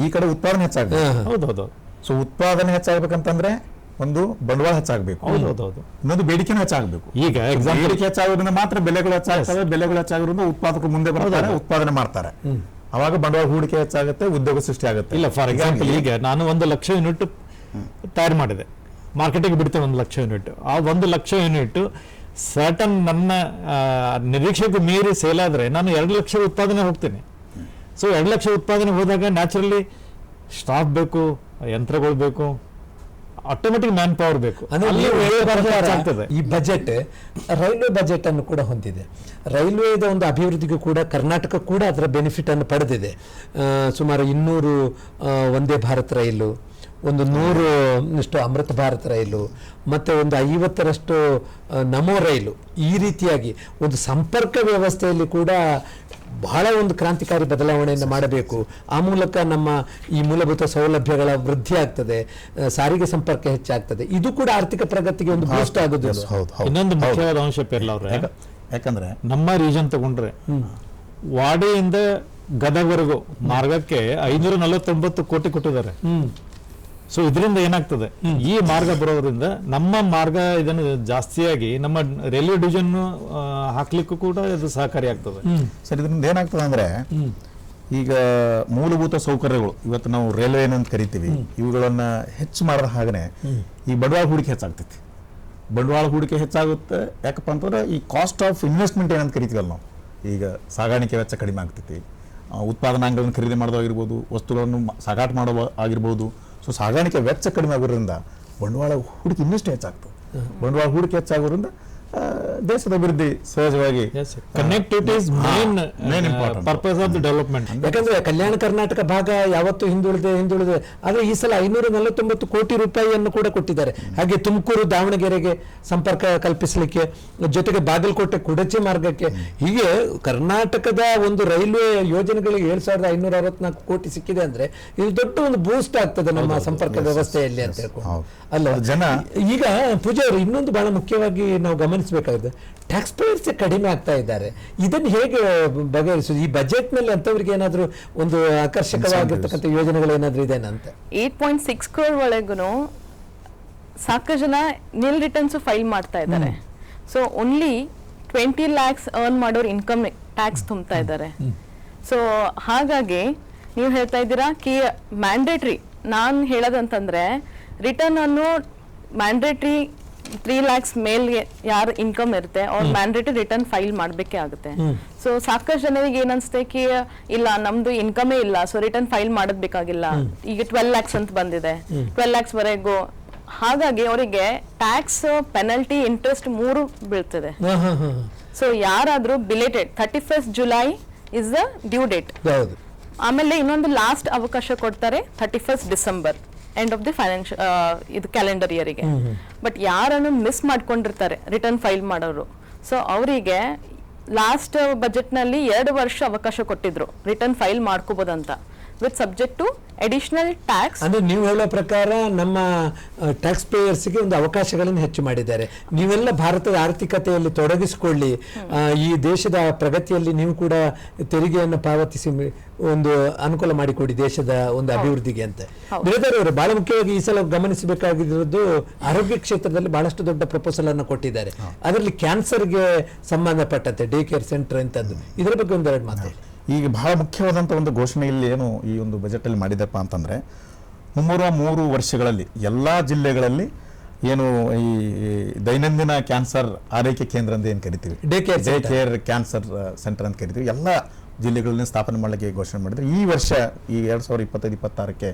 ಈ ಕಡೆ ಉತ್ಪಾದನೆ ಹೆಚ್ಚಾಗಬೇಕು. ಹೌದೌದು. ಸೊ ಉತ್ಪಾದನೆ ಹೆಚ್ಚಾಗಬೇಕಂತಂದ್ರೆ ಒಂದು ಬಂಡವಾಳ ಹೆಚ್ಚಾಗಬೇಕು, ಇನ್ನೊಂದು ಬೇಡಿಕೆನೂ ಹೆಚ್ಚಾಗಬೇಕು. ಈಗ ಬೇಡಿಕೆ ಹೆಚ್ಚಾಗೋದ್ರಿಂದ ಮಾತ್ರ ಬೆಲೆಗಳು ಹೆಚ್ಚಾಗ್ತವೆ, ಬೆಲೆಗಳು ಹೆಚ್ಚಾಗೋದ್ರಿಂದ ಉತ್ಪಾದಕರು ಮುಂದೆ ಬರ್ತಾರೆ, ಉತ್ಪಾದನೆ ಮಾಡ್ತಾರೆ. ಅವಾಗ ಬಂಡವಾಳ ಹೂಡಿಕೆ ಹೆಚ್ಚಾಗುತ್ತೆ, ಉದ್ಯೋಗ ಸೃಷ್ಟಿ ಆಗುತ್ತೆ. ಇಲ್ಲ, ಫಾರ್ ಎಕ್ಸಾಂಪಲ್ ಈಗ ನಾನು 1,00,000 ಯೂನಿಟ್ ತಯಾರು ಮಾಡಿದೆ, ಮಾರ್ಕೆಟಿಗೆ ಬಿಡ್ತೇನೆ 1,00,000 ಯೂನಿಟ್. ಆ 1,00,000 ಯೂನಿಟ್ ಸರ್ಟನ್ ನನ್ನ ನಿರೀಕ್ಷೆಗೂ ಮೀರಿ ಸೇಲ್ ಆದರೆ ನಾನು 2,00,000 ಉತ್ಪಾದನೆ ಹೋಗ್ತೀನಿ. ಸೊ 2,00,000 ಉತ್ಪಾದನೆ ಹೋದಾಗ ನ್ಯಾಚುರಲಿ ಸ್ಟಾಫ್ ಬೇಕು, ಯಂತ್ರಗಳು ಬೇಕು, ಆಟೋಮೆಟಿಕ್ ಮ್ಯಾನ್ ಪವರ್ ಬೇಕು. ಅಂದ್ರೆ ಅಲ್ಲಿ ನೀವು ಹೇಳೋ ಪ್ರಕಾರ ಆಗ್ತದೆ. ಈ ಬಜೆಟ್ ರೈಲ್ವೆ ಬಜೆಟ್ ಅನ್ನು ಕೂಡ ಹೊಂದಿದೆ. ರೈಲ್ವೆದ ಒಂದು ಅಭಿವೃದ್ಧಿಗೂ ಕೂಡ ಕರ್ನಾಟಕ ಕೂಡ ಅದರ ಬೆನಿಫಿಟ್ ಅನ್ನು ಪಡೆದಿದೆ. ಸುಮಾರು 200 ವಂದೇ ಭಾರತ್ ರೈಲು, ಒಂದು 100 ಅಮೃತ ಭಾರತ್ ರೈಲು, ಮತ್ತೆ ಒಂದು 50ರಷ್ಟು ನಮೋ ರೈಲು. ಈ ರೀತಿಯಾಗಿ ಒಂದು ಸಂಪರ್ಕ ವ್ಯವಸ್ಥೆಯಲ್ಲಿ ಕೂಡ ಬಹಳ ಒಂದು ಕ್ರಾಂತಿಕಾರಿ ಬದಲಾವಣೆಯನ್ನು ಮಾಡಬೇಕು. ಆ ಮೂಲಕ ನಮ್ಮ ಈ ಮೂಲಭೂತ ಸೌಲಭ್ಯಗಳ ವೃದ್ಧಿ ಆಗ್ತದೆ, ಸಾರಿಗೆ ಸಂಪರ್ಕ ಹೆಚ್ಚಾಗ್ತದೆ. ಇದು ಕೂಡ ಆರ್ಥಿಕ ಪ್ರಗತಿಗೆ ಒಂದು ಬೂಸ್ಟ್ ಆಗೋದು. ಇನ್ನೊಂದು ಮುಖ್ಯವಾದ ಅಂಶ ಪೇರ್ಲ ಅವ್ರೆ, ಯಾಕಂದ್ರೆ ನಮ್ಮ ರೀಜನ್ ತಗೊಂಡ್ರೆ ವಾಡಿಯಿಂದ ಗದಗವರೆಗೂ ಮಾರ್ಗಕ್ಕೆ 549 ಕೋಟಿ ಕೊಟ್ಟಿದ್ದಾರೆ. ಸೊ ಇದರಿಂದ ಏನಾಗ್ತದೆ, ಈ ಮಾರ್ಗ ಬರೋದ್ರಿಂದ ನಮ್ಮ ಮಾರ್ಗ ಇದನ್ನು ಜಾಸ್ತಿಯಾಗಿ ನಮ್ಮ ರೈಲ್ವೆ ಡಿವಿಷನ್ ಹಾಕ್ಲಿಕ್ಕೂ ಕೂಡ ಇದು ಸಹಕಾರಿ ಆಗ್ತದೆ. ಸರ್, ಇದರಿಂದ ಏನಾಗ್ತದೆ ಅಂದ್ರೆ ಈಗ ಮೂಲಭೂತ ಸೌಕರ್ಯಗಳು ಇವತ್ತು ನಾವು ರೈಲ್ವೆ ಏನಂತ ಕರಿತೀವಿ, ಇವುಗಳನ್ನ ಹೆಚ್ಚು ಮಾಡಿದ ಹಾಗನೆ ಈ ಬಂಡವಾಳ ಹೂಡಿಕೆ ಹೆಚ್ಚಾಗ್ತೈತಿ. ಬಂಡವಾಳ ಹೂಡಿಕೆ ಹೆಚ್ಚಾಗುತ್ತೆ. ಯಾಕಪ್ಪ ಅಂತಂದ್ರೆ ಈ ಕಾಸ್ಟ್ ಆಫ್ ಇನ್ವೆಸ್ಟ್ಮೆಂಟ್ ಏನಂತ ಕರಿತೀವಲ್ಲ ನಾವು, ಈಗ ಸಾಗಾಣಿಕೆ ವೆಚ್ಚ ಕಡಿಮೆ ಆಗ್ತೈತಿ, ಉತ್ಪಾದನಾಂಗಗಳನ್ನು ಖರೀದಿ ಮಾಡೋದಾಗಿರ್ಬೋದು, ವಸ್ತುಗಳನ್ನು ಸಾಗಾಟ ಮಾಡೋ ಆಗಿರ್ಬೋದು. ಸೊ ಸಾಗಾಣಿಕೆ ವೆಚ್ಚ ಕಡಿಮೆ ಆಗೋದ್ರಿಂದ ಬಂಡವಾಳ ಹೂಡಿಕೆ ಇನ್ನಷ್ಟು ಹೆಚ್ಚಾಗ್ತದೆ. ಬಂಡವಾಳ ಹೂಡಿಕೆ ಹೆಚ್ಚಾಗೋದ್ರಿಂದ ದೇಶದ ಅಭಿವೃದ್ಧಿ ಸಹಜವಾಗಿ connectivity is main purpose of the development. ಯಾಕಂದ್ರೆ ಕಲ್ಯಾಣ ಕರ್ನಾಟಕ ಭಾಗ ಯಾವತ್ತೂ ಹಿಂದುಳಿದೆ. ಆದರೆ ಈ ಸಲ 549 ಕೋಟಿ ರೂಪಾಯಿಯನ್ನು ಕೂಡ ಕೊಟ್ಟಿದ್ದಾರೆ. ಹಾಗೆ ತುಮಕೂರು ದಾವಣಗೆರೆಗೆ ಸಂಪರ್ಕ ಕಲ್ಪಿಸಲಿಕ್ಕೆ, ಜೊತೆಗೆ ಬಾಗಲಕೋಟೆ ಕುಡಚಿ ಮಾರ್ಗಕ್ಕೆ, ಹೀಗೆ ಕರ್ನಾಟಕದ ಒಂದು ರೈಲ್ವೆ ಯೋಜನೆಗಳಿಗೆ 7,564 ಕೋಟಿ ಸಿಕ್ಕಿದೆ ಅಂದ್ರೆ ಇದು ದೊಡ್ಡ ಒಂದು ಬೂಸ್ಟ್ ಆಗ್ತದೆ ನಮ್ಮ ಸಂಪರ್ಕ ವ್ಯವಸ್ಥೆಯಲ್ಲಿ ಅಂತ ಹೇಳ್ಕೊಂಡು ಅಲ್ಲ ಜನ. ಈಗ ಪೂಜಾ ಅವರು ಇನ್ನೊಂದು ಬಹಳ ಮುಖ್ಯವಾಗಿ ನಾವು ಗಮನಿಸಬೇಕಾಗಿದೆ, ಟ್ಯಾಕ್ಸ್ ಪೇಯರ್ಸ್ ಕಡಿಮೆ ಆಗ್ತಾ ಇದ್ದಾರೆ. ಇದನ್ನು ಹೇಗೆ ಬಗೆಹರಿಸುದು? ಈ ಬಜೆಟ್ ನಲ್ಲಿ ಅಂತವರಿಗೆ ಏನಾದರೂ ಒಂದು ಆಕರ್ಷಕವಾಗಿರ್ತಕ್ಕಂಥ ಯೋಜನೆಗಳು ಏನಾದರೂ ಇದೆ ಅಂತ? 8.6 crore ಒಳಗೂ ಸಾಕಷ್ಟು ಜನ ನಿಲ್ ರಿಟರ್ನ್ಸ್ ಫೈಲ್ ಮಾಡ್ತಾ ಇದ್ದಾರೆ. ಸೊ ಓನ್ಲಿ 20 lakhs ಅರ್ನ್ ಮಾಡೋರು ಇನ್ಕಮ್ ಟ್ಯಾಕ್ಸ್ ತುಂಬ್ತಾ ಇದ್ದಾರೆ. ಸೊ ಹಾಗಾಗಿ ನೀವು ಹೇಳ್ತಾ ಇದ್ದೀರಾ ಕಿ ಮ್ಯಾಂಡೇಟ್ರಿ, ನಾನು ಹೇಳೋದಂತಂದ್ರೆ ರಿಟರ್ನ್ ಅನ್ನು ಮ್ಯಾಂಡೇಟ್ರಿ 3 lakhs ಮೇಲ್ಗೆ ಯಾರು ಇನ್ಕಮ್ ಇರುತ್ತೆ ಅವ್ರು ಮ್ಯಾಂಡೇಟರಿ ರಿಟರ್ನ್ ಫೈಲ್ ಮಾಡಬೇಕೇ ಆಗುತ್ತೆ. ಸೊ ಸಾಕಷ್ಟು ಜನರಿಗೆ ಏನನ್ಸುತ್ತೆ ಕಿ ಇಲ್ಲ ನಮ್ದು ಇನ್ಕಮೇ ಇಲ್ಲ, ಸೊ ರಿಟರ್ನ್ ಫೈಲ್ ಮಾಡೋದ್ ಬೇಕಾಗಿಲ್ಲ. ಈಗ 12 lakhs ಅಂತ ಬಂದಿದೆ, 12 lakhs ವರೆಗೂ. ಹಾಗಾಗಿ ಅವರಿಗೆ ಟ್ಯಾಕ್ಸ್, ಪೆನಲ್ಟಿ, ಇಂಟ್ರೆಸ್ಟ್ 3 ಬೀಳ್ತದೆ. ಸೊ ಯಾರಾದ್ರೂ belated 31st July is the due date. ಆಮೇಲೆ ಇನ್ನೊಂದು ಲಾಸ್ಟ್ ಅವಕಾಶ ಕೊಡ್ತಾರೆ 31st December, end of the financial ಇದು ಕ್ಯಾಲೆಂಡರ್ ಇಯರಿಗೆ. ಬಟ್ ಯಾರನ್ನು ಮಿಸ್ ಮಾಡ್ಕೊಂಡಿರ್ತಾರೆ ರಿಟರ್ನ್ ಫೈಲ್ ಮಾಡೋರು, ಸೊ ಅವರಿಗೆ ಲಾಸ್ಟ್ ಬಜೆಟ್ ನಲ್ಲಿ 2 ವರ್ಷ ಅವಕಾಶ ಕೊಟ್ಟಿದ್ರು ರಿಟರ್ನ್ ಫೈಲ್ ಮಾಡ್ಕೋಬಹುದಂತ, with subject to additional tax. ಅಂದ್ರೆ ನೀವು ಹೇಳೋ ಪ್ರಕಾರ ನಮ್ಮ ಟ್ಯಾಕ್ಸ್ ಪೇಯರ್ಸ್ಗೆ ಒಂದು ಅವಕಾಶಗಳನ್ನು ಹೆಚ್ಚು ಮಾಡಿದ್ದಾರೆ. ನೀವೆಲ್ಲ ಭಾರತದ ಆರ್ಥಿಕತೆಯಲ್ಲಿ ತೊಡಗಿಸಿಕೊಳ್ಳಿ, ಈ ದೇಶದ ಪ್ರಗತಿಯಲ್ಲಿ ನೀವು ಕೂಡ ತೆರಿಗೆಯನ್ನು ಪಾವತಿಸಿ ಒಂದು ಅನುಕೂಲ ಮಾಡಿಕೊಡಿ ದೇಶದ ಒಂದು ಅಭಿವೃದ್ಧಿಗೆ ಅಂತ. ಬಿರಾದರ್ ಅವರು ಬಹಳ ಮುಖ್ಯವಾಗಿ ಈ ಸಲ ಗಮನಿಸಬೇಕಾಗಿರೋದು, ಆರೋಗ್ಯ ಕ್ಷೇತ್ರದಲ್ಲಿ ಬಹಳಷ್ಟು ದೊಡ್ಡ ಪ್ರಪೋಸಲ್ ಅನ್ನು ಕೊಟ್ಟಿದ್ದಾರೆ. ಅದರಲ್ಲಿ ಕ್ಯಾನ್ಸರ್ಗೆ ಸಂಬಂಧಪಟ್ಟಂತೆ ಡೇ ಕೇರ್ ಸೆಂಟರ್ ಅಂತದ್ದು, ಇದರ ಬಗ್ಗೆ ಒಂದೆರಡು ಮಾತಾಡಿ. ಈಗ ಬಹಳ ಮುಖ್ಯವಾದಂಥ ಒಂದು ಘೋಷಣೆಯಲ್ಲಿ ಏನು ಈ ಒಂದು ಬಜೆಟಲ್ಲಿ ಮಾಡಿದಪ್ಪ ಅಂತಂದರೆ, ಮುಂಬರುವ 3 ವರ್ಷಗಳಲ್ಲಿ ಎಲ್ಲ ಜಿಲ್ಲೆಗಳಲ್ಲಿ ಏನು ಈ ದೈನಂದಿನ ಕ್ಯಾನ್ಸರ್ ಆರೈಕೆ ಕೇಂದ್ರ ಅಂತ ಏನು ಕರಿತೀವಿ, ಡೇ ಕೇರ್ ಕ್ಯಾನ್ಸರ್ ಸೆಂಟರ್ ಅಂತ ಕರಿತೀವಿ, ಎಲ್ಲ ಜಿಲ್ಲೆಗಳಲ್ಲಿ ಸ್ಥಾಪನೆ ಮಾಡಲಿಕ್ಕೆ ಘೋಷಣೆ ಮಾಡಿದ್ರು. ಈ ವರ್ಷ ಈ 2025-26ಕ್ಕೆ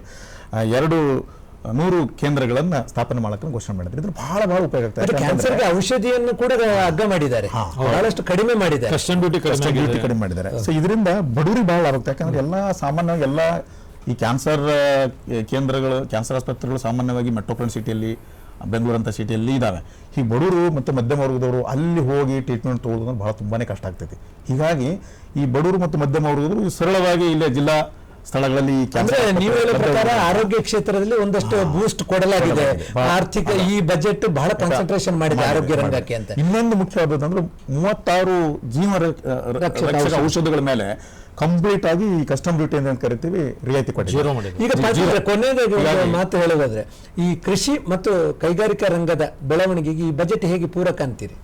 200 ಕೇಂದ್ರಗಳನ್ನ ಸ್ಥಾಪನೆ ಮಾಡಕ್ಕೆ ಘೋಷಣೆ ಮಾಡಿದ್ರು. ಇದು ಬಹಳ ಉಪಯೋಗ ಆಗ್ತದೆ. ಕ್ಯಾನ್ಸರ್ಗೆ ಔಷಧಿಯನ್ನು ಕೂಡ ಅಗ್ಗ ಮಾಡಿದ್ದಾರೆ, ಬಹಳಷ್ಟು ಕಡಿಮೆ ಮಾಡಿದ್ದಾರೆ, ಕಸ್ಟಮ್ ಡ್ಯೂಟಿ ಕಡಿಮೆ ಮಾಡಿದ್ದಾರೆ. ಸೊ ಇದರಿಂದ ಬಡವರಿಗೆ ಬಹಳ ಆಗುತ್ತೆ. ಯಾಕಂದ್ರೆ ಎಲ್ಲ ಸಾಮಾನ್ಯವಾಗಿ ಎಲ್ಲ ಈ ಕ್ಯಾನ್ಸರ್ ಕೇಂದ್ರಗಳು, ಕ್ಯಾನ್ಸರ್ ಆಸ್ಪತ್ರೆಗಳು ಸಾಮಾನ್ಯವಾಗಿ ಮೆಟ್ರೋಪಾಲಿಟನ್ ಸಿಟಿಯಲ್ಲಿ, ಬೆಂಗಳೂರು ಅಂತ ಸಿಟಿಯಲ್ಲಿ ಇದಾವೆ. ಹೀಗೆ ಬಡವರು ಮತ್ತು ಮಧ್ಯಮ ವರ್ಗದವರು ಅಲ್ಲಿ ಹೋಗಿ ಟ್ರೀಟ್ಮೆಂಟ್ ತಗೊಳ್ಳೋದು ಬಹಳ ತುಂಬಾನೇ ಕಷ್ಟ ಆಗ್ತೈತಿ. ಹೀಗಾಗಿ ಈ ಬಡವರು ಮತ್ತು ಮಧ್ಯಮ ವರ್ಗದವರು ಸರಳವಾಗಿ ಇಲ್ಲೇ ಜಿಲ್ಲಾ ಸ್ಥಳಗಳಲ್ಲಿ ನೀವು ಹೇಳೋ ಪ್ರಕಾರ ಆರೋಗ್ಯ ಕ್ಷೇತ್ರದಲ್ಲಿ ಒಂದಷ್ಟು ಬೂಸ್ಟ್ ಕೊಡಲಾಗಿದೆ. ಆರ್ಥಿಕ ಈ ಬಜೆಟ್ ಬಹಳ ಕಾನ್ಸಂಟ್ರೇಷನ್ ಮಾಡಿದೆ ಆರೋಗ್ಯ ರಂಗಕ್ಕೆ ಅಂತ. ಇನ್ನೊಂದು ಮುಖ್ಯವಾದದ್ದು 36 ಜೀವ ರಕ್ಷಕ ಔಷಧಗಳ ಮೇಲೆ ಕಂಪ್ಲೀಟ್ ಆಗಿ ಈ ಕಸ್ಟಮ್ ಡ್ಯೂಟಿ ಅಂತ ಕರಿತೀವಿ ರಿಯಾಯಿತಿ ಕೊಟ್ಟಿದ್ದಾರೆ. ಈಗ ಕೊನೆಯದಾಗಿ ಮಾತು ಹೇಳೋದಾದ್ರೆ, ಈ ಕೃಷಿ ಮತ್ತು ಕೈಗಾರಿಕಾ ರಂಗದ ಬೆಳವಣಿಗೆಗೆ ಈ ಬಜೆಟ್ ಹೇಗೆ ಪೂರಕ ಅಂತೀರಿ?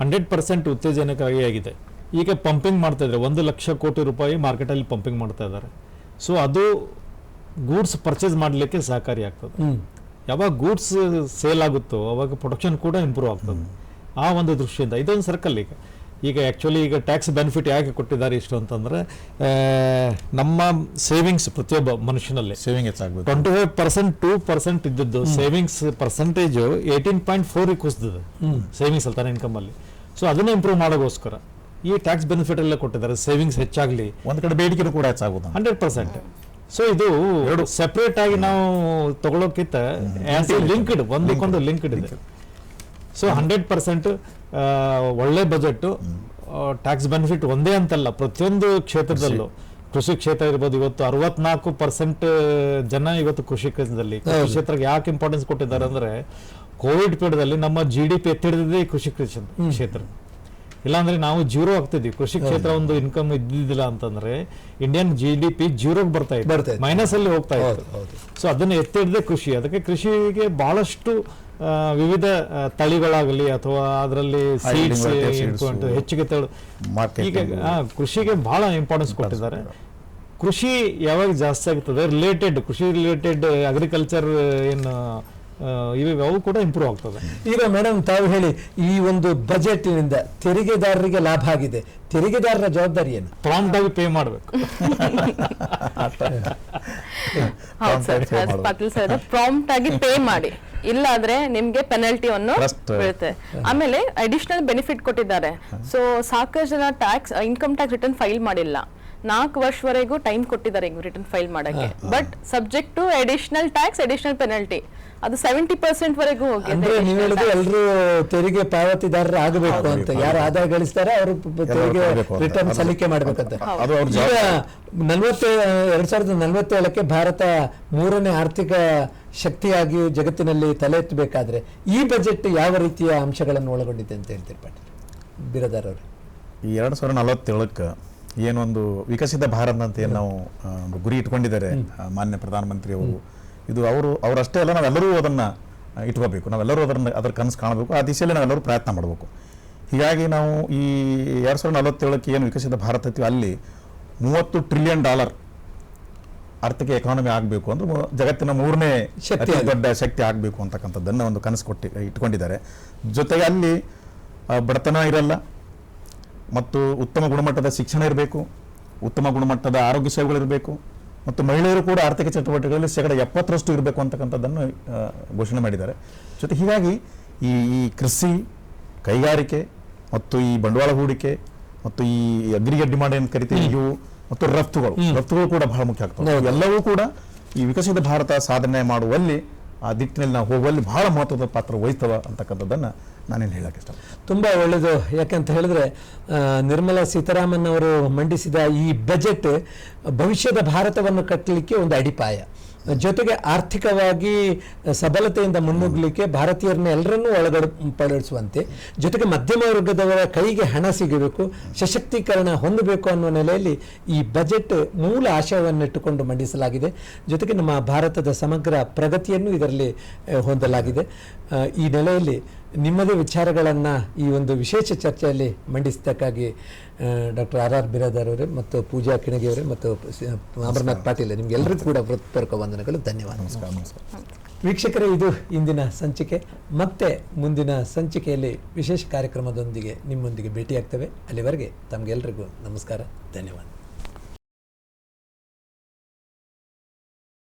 100% ಉತ್ತೇಜನಕಾರಿಯಾಗಿದೆ. ಈಗ ಪಂಪಿಂಗ್ ಮಾಡ್ತಾ ಇದ್ದಾರೆ, 1,00,000 ಕೋಟಿ ರೂಪಾಯಿ ಮಾರ್ಕೆಟಲ್ಲಿ ಪಂಪಿಂಗ್ ಮಾಡ್ತಾ ಇದ್ದಾರೆ. ಸೊ ಅದು ಗೂಡ್ಸ್ ಪರ್ಚೇಸ್ ಮಾಡಲಿಕ್ಕೆ ಸಹಕಾರಿ ಆಗ್ತದೆ. ಯಾವಾಗ ಗೂಡ್ಸ್ ಸೇಲ್ ಆಗುತ್ತೋ ಅವಾಗ ಪ್ರೊಡಕ್ಷನ್ ಕೂಡ ಇಂಪ್ರೂವ್ ಆಗ್ತದೆ. ಆ ಒಂದು ದೃಷ್ಟಿಯಿಂದ ಇದೊಂದು ಸರ್ಕಲ್. ಈಗ ಆ್ಯಕ್ಚುಲಿ ಈಗ ಟ್ಯಾಕ್ಸ್ ಬೆನಿಫಿಟ್ ಯಾಕೆ ಕೊಟ್ಟಿದ್ದಾರೆ ಇಷ್ಟು ಅಂತಂದರೆ, ನಮ್ಮ ಸೇವಿಂಗ್ಸ್ ಪ್ರತಿಯೊಬ್ಬ ಮನುಷ್ಯನಲ್ಲಿ ಸೇವಿಂಗ್ ಹೆಚ್ಚಾಗಬೇಕು. 25% 2% ಇದ್ದದ್ದು ಸೇವಿಂಗ್ಸ್ ಪರ್ಸೆಂಟೇಜು 18.4 ಕುಸಿದಿದೆ ಸೇವಿಂಗ್ಸ್ ಅಲ್ಲಿ ತನ್ನ ಇನ್ಕಮಲ್ಲಿ. ಸೊ ಅದನ್ನು ಇಂಪ್ರೂವ್ ಮಾಡೋಕ್ಕೋಸ್ಕರ ಈ ಟ್ಯಾಕ್ಸ್ ಬೆನಿಫಿಟ್ ಎಲ್ಲ ಕೊಟ್ಟಿದ್ದಾರೆ, ಸೇವಿಂಗ್ಸ್ ಹೆಚ್ಚಾಗಲಿ. ಒಂದು ಕಡೆ ಬೇಡಿಕೆ ಕೂಡ ಹೆಚ್ಚಾಗುತ್ತೆ 100%. ಸೊ ಇದು ಸೆಪರೇಟ್ ಆಗಿ ನಾವು ತಗೊಳ್ಳೋಕ್ಕಿಂತ ಲಿಂಕ್ಡ್, ಒಂದಕ್ಕೊಂದು ಲಿಂಕ್ಡ್ ಇದೆ. ಸೊ 100% ಒಳ್ಳೆ ಬಜೆಟ್. ಟ್ಯಾಕ್ಸ್ ಬೆನಿಫಿಟ್ ಒಂದೇ ಅಂತಲ್ಲ, ಪ್ರತಿಯೊಂದು ಕ್ಷೇತ್ರದಲ್ಲೂ, ಕೃಷಿ ಕ್ಷೇತ್ರ ಇರ್ಬೋದು. ಇವತ್ತು 64% ಜನ ಇವತ್ತು ಕೃಷಿ ಕ್ಷೇತ್ರಕ್ಕೆ ಯಾಕೆ ಇಂಪಾರ್ಟೆನ್ಸ್ ಕೊಟ್ಟಿದ್ದಾರೆ ಅಂದ್ರೆ, ಕೋವಿಡ್ ಪೀರಿಯಡ್ದಲ್ಲಿ ನಮ್ಮ GDP ಎತ್ತಿಡಿದಿದೆ ಕೃಷಿ ಕ್ಷೇತ್ರ. ಇಲ್ಲಾಂದ್ರೆ ನಾವು ಜೀರೋ ಆಗ್ತಿದ್ವಿ. ಕೃಷಿ ಕ್ಷೇತ್ರ ಒಂದು ಇನ್ಕಮ್ ಇದ್ದಿದ್ದಿಲ್ಲ ಅಂತಂದ್ರೆ ಇಂಡಿಯನ್ GDP ಜೀರೋಗೆ ಬರ್ತಾ ಇತ್ತು, ಮೈನಸ್ ಅಲ್ಲಿ ಹೋಗ್ತಾ ಇತ್ತು. ಸೊ ಅದನ್ನ ಎತ್ತಿಡದೆ ಕೃಷಿ. ಅದಕ್ಕೆ ಕೃಷಿಗೆ ಬಹಳಷ್ಟು ವಿವಿಧ ತಳಿಗಳಾಗಲಿ ಅಥವಾ ಅದರಲ್ಲಿ ಸೀಡ್ಸ್ ಹೆಚ್ಚಿಗೆ ಈಗ ಕೃಷಿಗೆ ಬಹಳ ಇಂಪಾರ್ಟೆನ್ಸ್ ಕೊಟ್ಟಿದ್ದಾರೆ. ಕೃಷಿ ಯಾವಾಗ ಜಾಸ್ತಿ ಆಗ್ತದೆ, ಕೃಷಿ ರಿಲೇಟೆಡ್ ಅಗ್ರಿಕಲ್ಚರ್ ಏನು ಇವೆ ಅವು ಕೂಡ ಇಂಪ್ರೂವ್ ಆಗ್ತದೆ. ಈಗ ಮೇಡಮ್ ತಾವು ಹೇಳಿ, ಈ ಒಂದು ಬಜೆಟ್ನಿಂದ ತೆರಿಗೆದಾರರಿಗೆ ಲಾಭ ಆಗಿದೆ, ತೆರಿಗೆದಾರರ ಜವಾಬ್ದಾರಿ ಏನು? ಪ್ರಾಂಪ್ಟ್ ಆಗಿ ಪೇ ಮಾಡಬೇಕು. ಪಾಟೀಲ್ ಸರ್, ಪ್ರಾಂಪ್ಟ್ ಆಗಿ ಪೇ ಮಾಡಿ, ಇಲ್ಲಾದ್ರೆ ನಿಮ್ಗೆ ಪೆನಲ್ಟಿ ಅನ್ನು ಬೀಳುತ್ತೆ. ಆಮೇಲೆ ಅಡಿಷನಲ್ ಬೆನಿಫಿಟ್ ಕೊಟ್ಟಿದ್ದಾರೆ. ಸೊ ಸಾಕಷ್ಟು ಜನ ಇನ್ಕಮ್ ಟ್ಯಾಕ್ಸ್ ರಿಟರ್ನ್ ಫೈಲ್ ಮಾಡಿಲ್ಲ. 4 ವರ್ಷವರೆಗೂ ಟೈಮ್ ಕೊಟ್ಟಿದ್ದಾರೆ ರಿಟರ್ನ್ ಫೈಲ್ ಮಾಡಕ್ಕೆ. But subject to additional tax, additional penalty ಅದು 70% ವರೆಗೂ ಹೋಗಿದೆ. ಅಂದ್ರೆ ನೀವು ಹೇಳುದು ಎಲ್ಲರೂ ತೆರಿಗೆ ಪಾವತಿದಾರರು ಆಗಬೇಕು ಅಂತ. ಯಾರು ಆದಾಯ ಗಳಿಸ್ತಾರೆ ಅವರು ತೆರಿಗೆ ರಿಟರ್ನ್ ಸಲ್ಲಿಕೆ ಮಾಡ್ಬೇಕಂತ. ಈಗ 2047ಕ್ಕೆ ಭಾರತ 3ನೇ ಆರ್ಥಿಕ ಶಕ್ತಿಯಾಗಿ ಜಗತ್ತಿನಲ್ಲಿ ತಲೆ ಎತ್ತಬೇಕಾದ್ರೆ ಈ ಬಜೆಟ್ ಯಾವ ರೀತಿಯ ಅಂಶಗಳನ್ನು ಒಳಗೊಂಡಿದೆ ಅಂತ ಹೇಳ್ತೀರಿ ಪಾಟೀಲ್ ಬಿರಾದಾರ್ ಅವರು? ಈ 2047ಕ್ಕೆ ಏನೊಂದು ವಿಕಸಿತ ಭಾರತ ಅಂತ ಏನು ನಾವು ಗುರಿ ಇಟ್ಕೊಂಡಿದ್ದಾರೆ ಮಾನ್ಯ ಪ್ರಧಾನಮಂತ್ರಿ ಅವರು, ಇದು ಅವರಷ್ಟೇ ಅಲ್ಲ, ನಾವೆಲ್ಲರೂ ಅದನ್ನು ಇಟ್ಕೋಬೇಕು, ನಾವೆಲ್ಲರೂ ಅದರ ಕನಸು ಕಾಣಬೇಕು, ಆ ದಿಶೆಯಲ್ಲಿ ನಾವೆಲ್ಲರೂ ಪ್ರಯತ್ನ ಮಾಡಬೇಕು. ಹೀಗಾಗಿ ನಾವು ಈ 2047ಕ್ಕೆ ಏನು ವಿಕಸಿತ ಭಾರತ ಐತಿ ಅಲ್ಲಿ $30 ಟ್ರಿಲಿಯನ್ ಆರ್ಥಿಕ ಎಕಾನಮಿ ಆಗಬೇಕು ಅಂದ್ರೆ ಜಗತ್ತಿನ 3ನೇ ಅತಿ ದೊಡ್ಡ ಶಕ್ತಿ ಆಗಬೇಕು ಅಂತಕ್ಕಂಥದ್ದನ್ನು ಒಂದು ಕನಸು ಇಟ್ಕೊಂಡಿದ್ದಾರೆ. ಜೊತೆಗೆ ಅಲ್ಲಿ ಬಡತನ ಇರಲ್ಲ ಮತ್ತು ಉತ್ತಮ ಗುಣಮಟ್ಟದ ಶಿಕ್ಷಣ ಇರಬೇಕು, ಉತ್ತಮ ಗುಣಮಟ್ಟದ ಆರೋಗ್ಯ ಸೇವೆಗಳಿರಬೇಕು ಮತ್ತು ಮಹಿಳೆಯರು ಕೂಡ ಆರ್ಥಿಕ ಚಟುವಟಿಕೆಗಳಲ್ಲಿ 70% ಇರಬೇಕು ಅಂತಕ್ಕಂಥದ್ದನ್ನು ಘೋಷಣೆ ಮಾಡಿದ್ದಾರೆ. ಜೊತೆ ಹೀಗಾಗಿ ಈ ಕೃಷಿ, ಕೈಗಾರಿಕೆ ಮತ್ತು ಈ ಬಂಡವಾಳ ಹೂಡಿಕೆ ಮತ್ತು ಈ ಅಗ್ರಿಗೇಟ್ ಡಿಮಾಂಡ್ ಏನು ಕರಿತೀವಿ ಇವು ಮತ್ತು ರಫ್ತುಗಳು ಕೂಡ ಬಹಳ ಮುಖ್ಯ ಆಗ್ತವೆ. ಎಲ್ಲವೂ ಕೂಡ ಈ ವಿಕಸಿತ ಭಾರತ ಸಾಧನೆ ಮಾಡುವಲ್ಲಿ ಆ ದಿಟ್ಟಿನಲ್ಲಿ ನಾವು ಹೋಗುವಲ್ಲಿ ಬಹಳ ಮಹತ್ವದ ಪಾತ್ರ ವಹಿಸ್ತವ ಅಂತಕ್ಕಂಥದ್ದನ್ನು ನಾನೇನು ಹೇಳಕ್ಕೆ ಇಷ್ಟ. ತುಂಬ ಒಳ್ಳೆಯದು. ಯಾಕಂತ ಹೇಳಿದ್ರೆ ನಿರ್ಮಲಾ ಸೀತಾರಾಮನ್ ಅವರು ಮಂಡಿಸಿದ ಈ ಬಜೆಟ್ ಭವಿಷ್ಯದ ಭಾರತವನ್ನು ಕಟ್ಟಲಿಕ್ಕೆ ಒಂದು ಅಡಿಪಾಯ, ಜೊತೆಗೆ ಆರ್ಥಿಕವಾಗಿ ಸಬಲತೆಯಿಂದ ಮುನ್ನುಗ್ಗಲಿಕ್ಕೆ ಭಾರತೀಯರನ್ನ ಎಲ್ಲರನ್ನೂ ಒಳಪಡಿಸುವಂತೆ, ಜೊತೆಗೆ ಮಧ್ಯಮ ವರ್ಗದವರ ಕೈಗೆ ಹಣ ಸಿಗಬೇಕು, ಸಶಕ್ತೀಕರಣ ಹೊಂದಬೇಕು ಅನ್ನುವ ನೆಲೆಯಲ್ಲಿ ಈ ಬಜೆಟ್ ಮೂಲ ಆಶಯವನ್ನಿಟ್ಟುಕೊಂಡು ಮಂಡಿಸಲಾಗಿದೆ. ಜೊತೆಗೆ ನಮ್ಮ ಭಾರತದ ಸಮಗ್ರ ಪ್ರಗತಿಯನ್ನು ಇದರಲ್ಲಿ ಹೊಂದಲಾಗಿದೆ. ಈ ನೆಲೆಯಲ್ಲಿ ನಿಮ್ಮದೇ ವಿಚಾರಗಳನ್ನು ಈ ಒಂದು ವಿಶೇಷ ಚರ್ಚೆಯಲ್ಲಿ ಮಂಡಿಸಿದ್ದಕ್ಕಾಗಿ ಡಾಕ್ಟರ್ ಆರ್ ಬಿರಾದಾರ್ ಅವರೇ ಮತ್ತು ಪೂಜಾ ಕಿಣಗಿ ಅವರೇ ಮತ್ತು ಅಮರನಾಥ್ ಪಾಟೀಲ್ ನಿಮಗೆಲ್ಲರಿಗೂ ಕೂಡ ಹೃತ್ಪೂರ್ವಕ ವಂದನೆಗಳು. ಧನ್ಯವಾದ. ನಮಸ್ಕಾರ. ವೀಕ್ಷಕರೇ, ಇದು ಇಂದಿನ ಸಂಚಿಕೆ. ಮತ್ತೆ ಮುಂದಿನ ಸಂಚಿಕೆಯಲ್ಲಿ ವಿಶೇಷ ಕಾರ್ಯಕ್ರಮದೊಂದಿಗೆ ನಿಮ್ಮೊಂದಿಗೆ ಭೇಟಿಯಾಗ್ತೇವೆ. ಅಲ್ಲಿವರೆಗೆ ತಮಗೆಲ್ಲರಿಗೂ ನಮಸ್ಕಾರ, ಧನ್ಯವಾದ.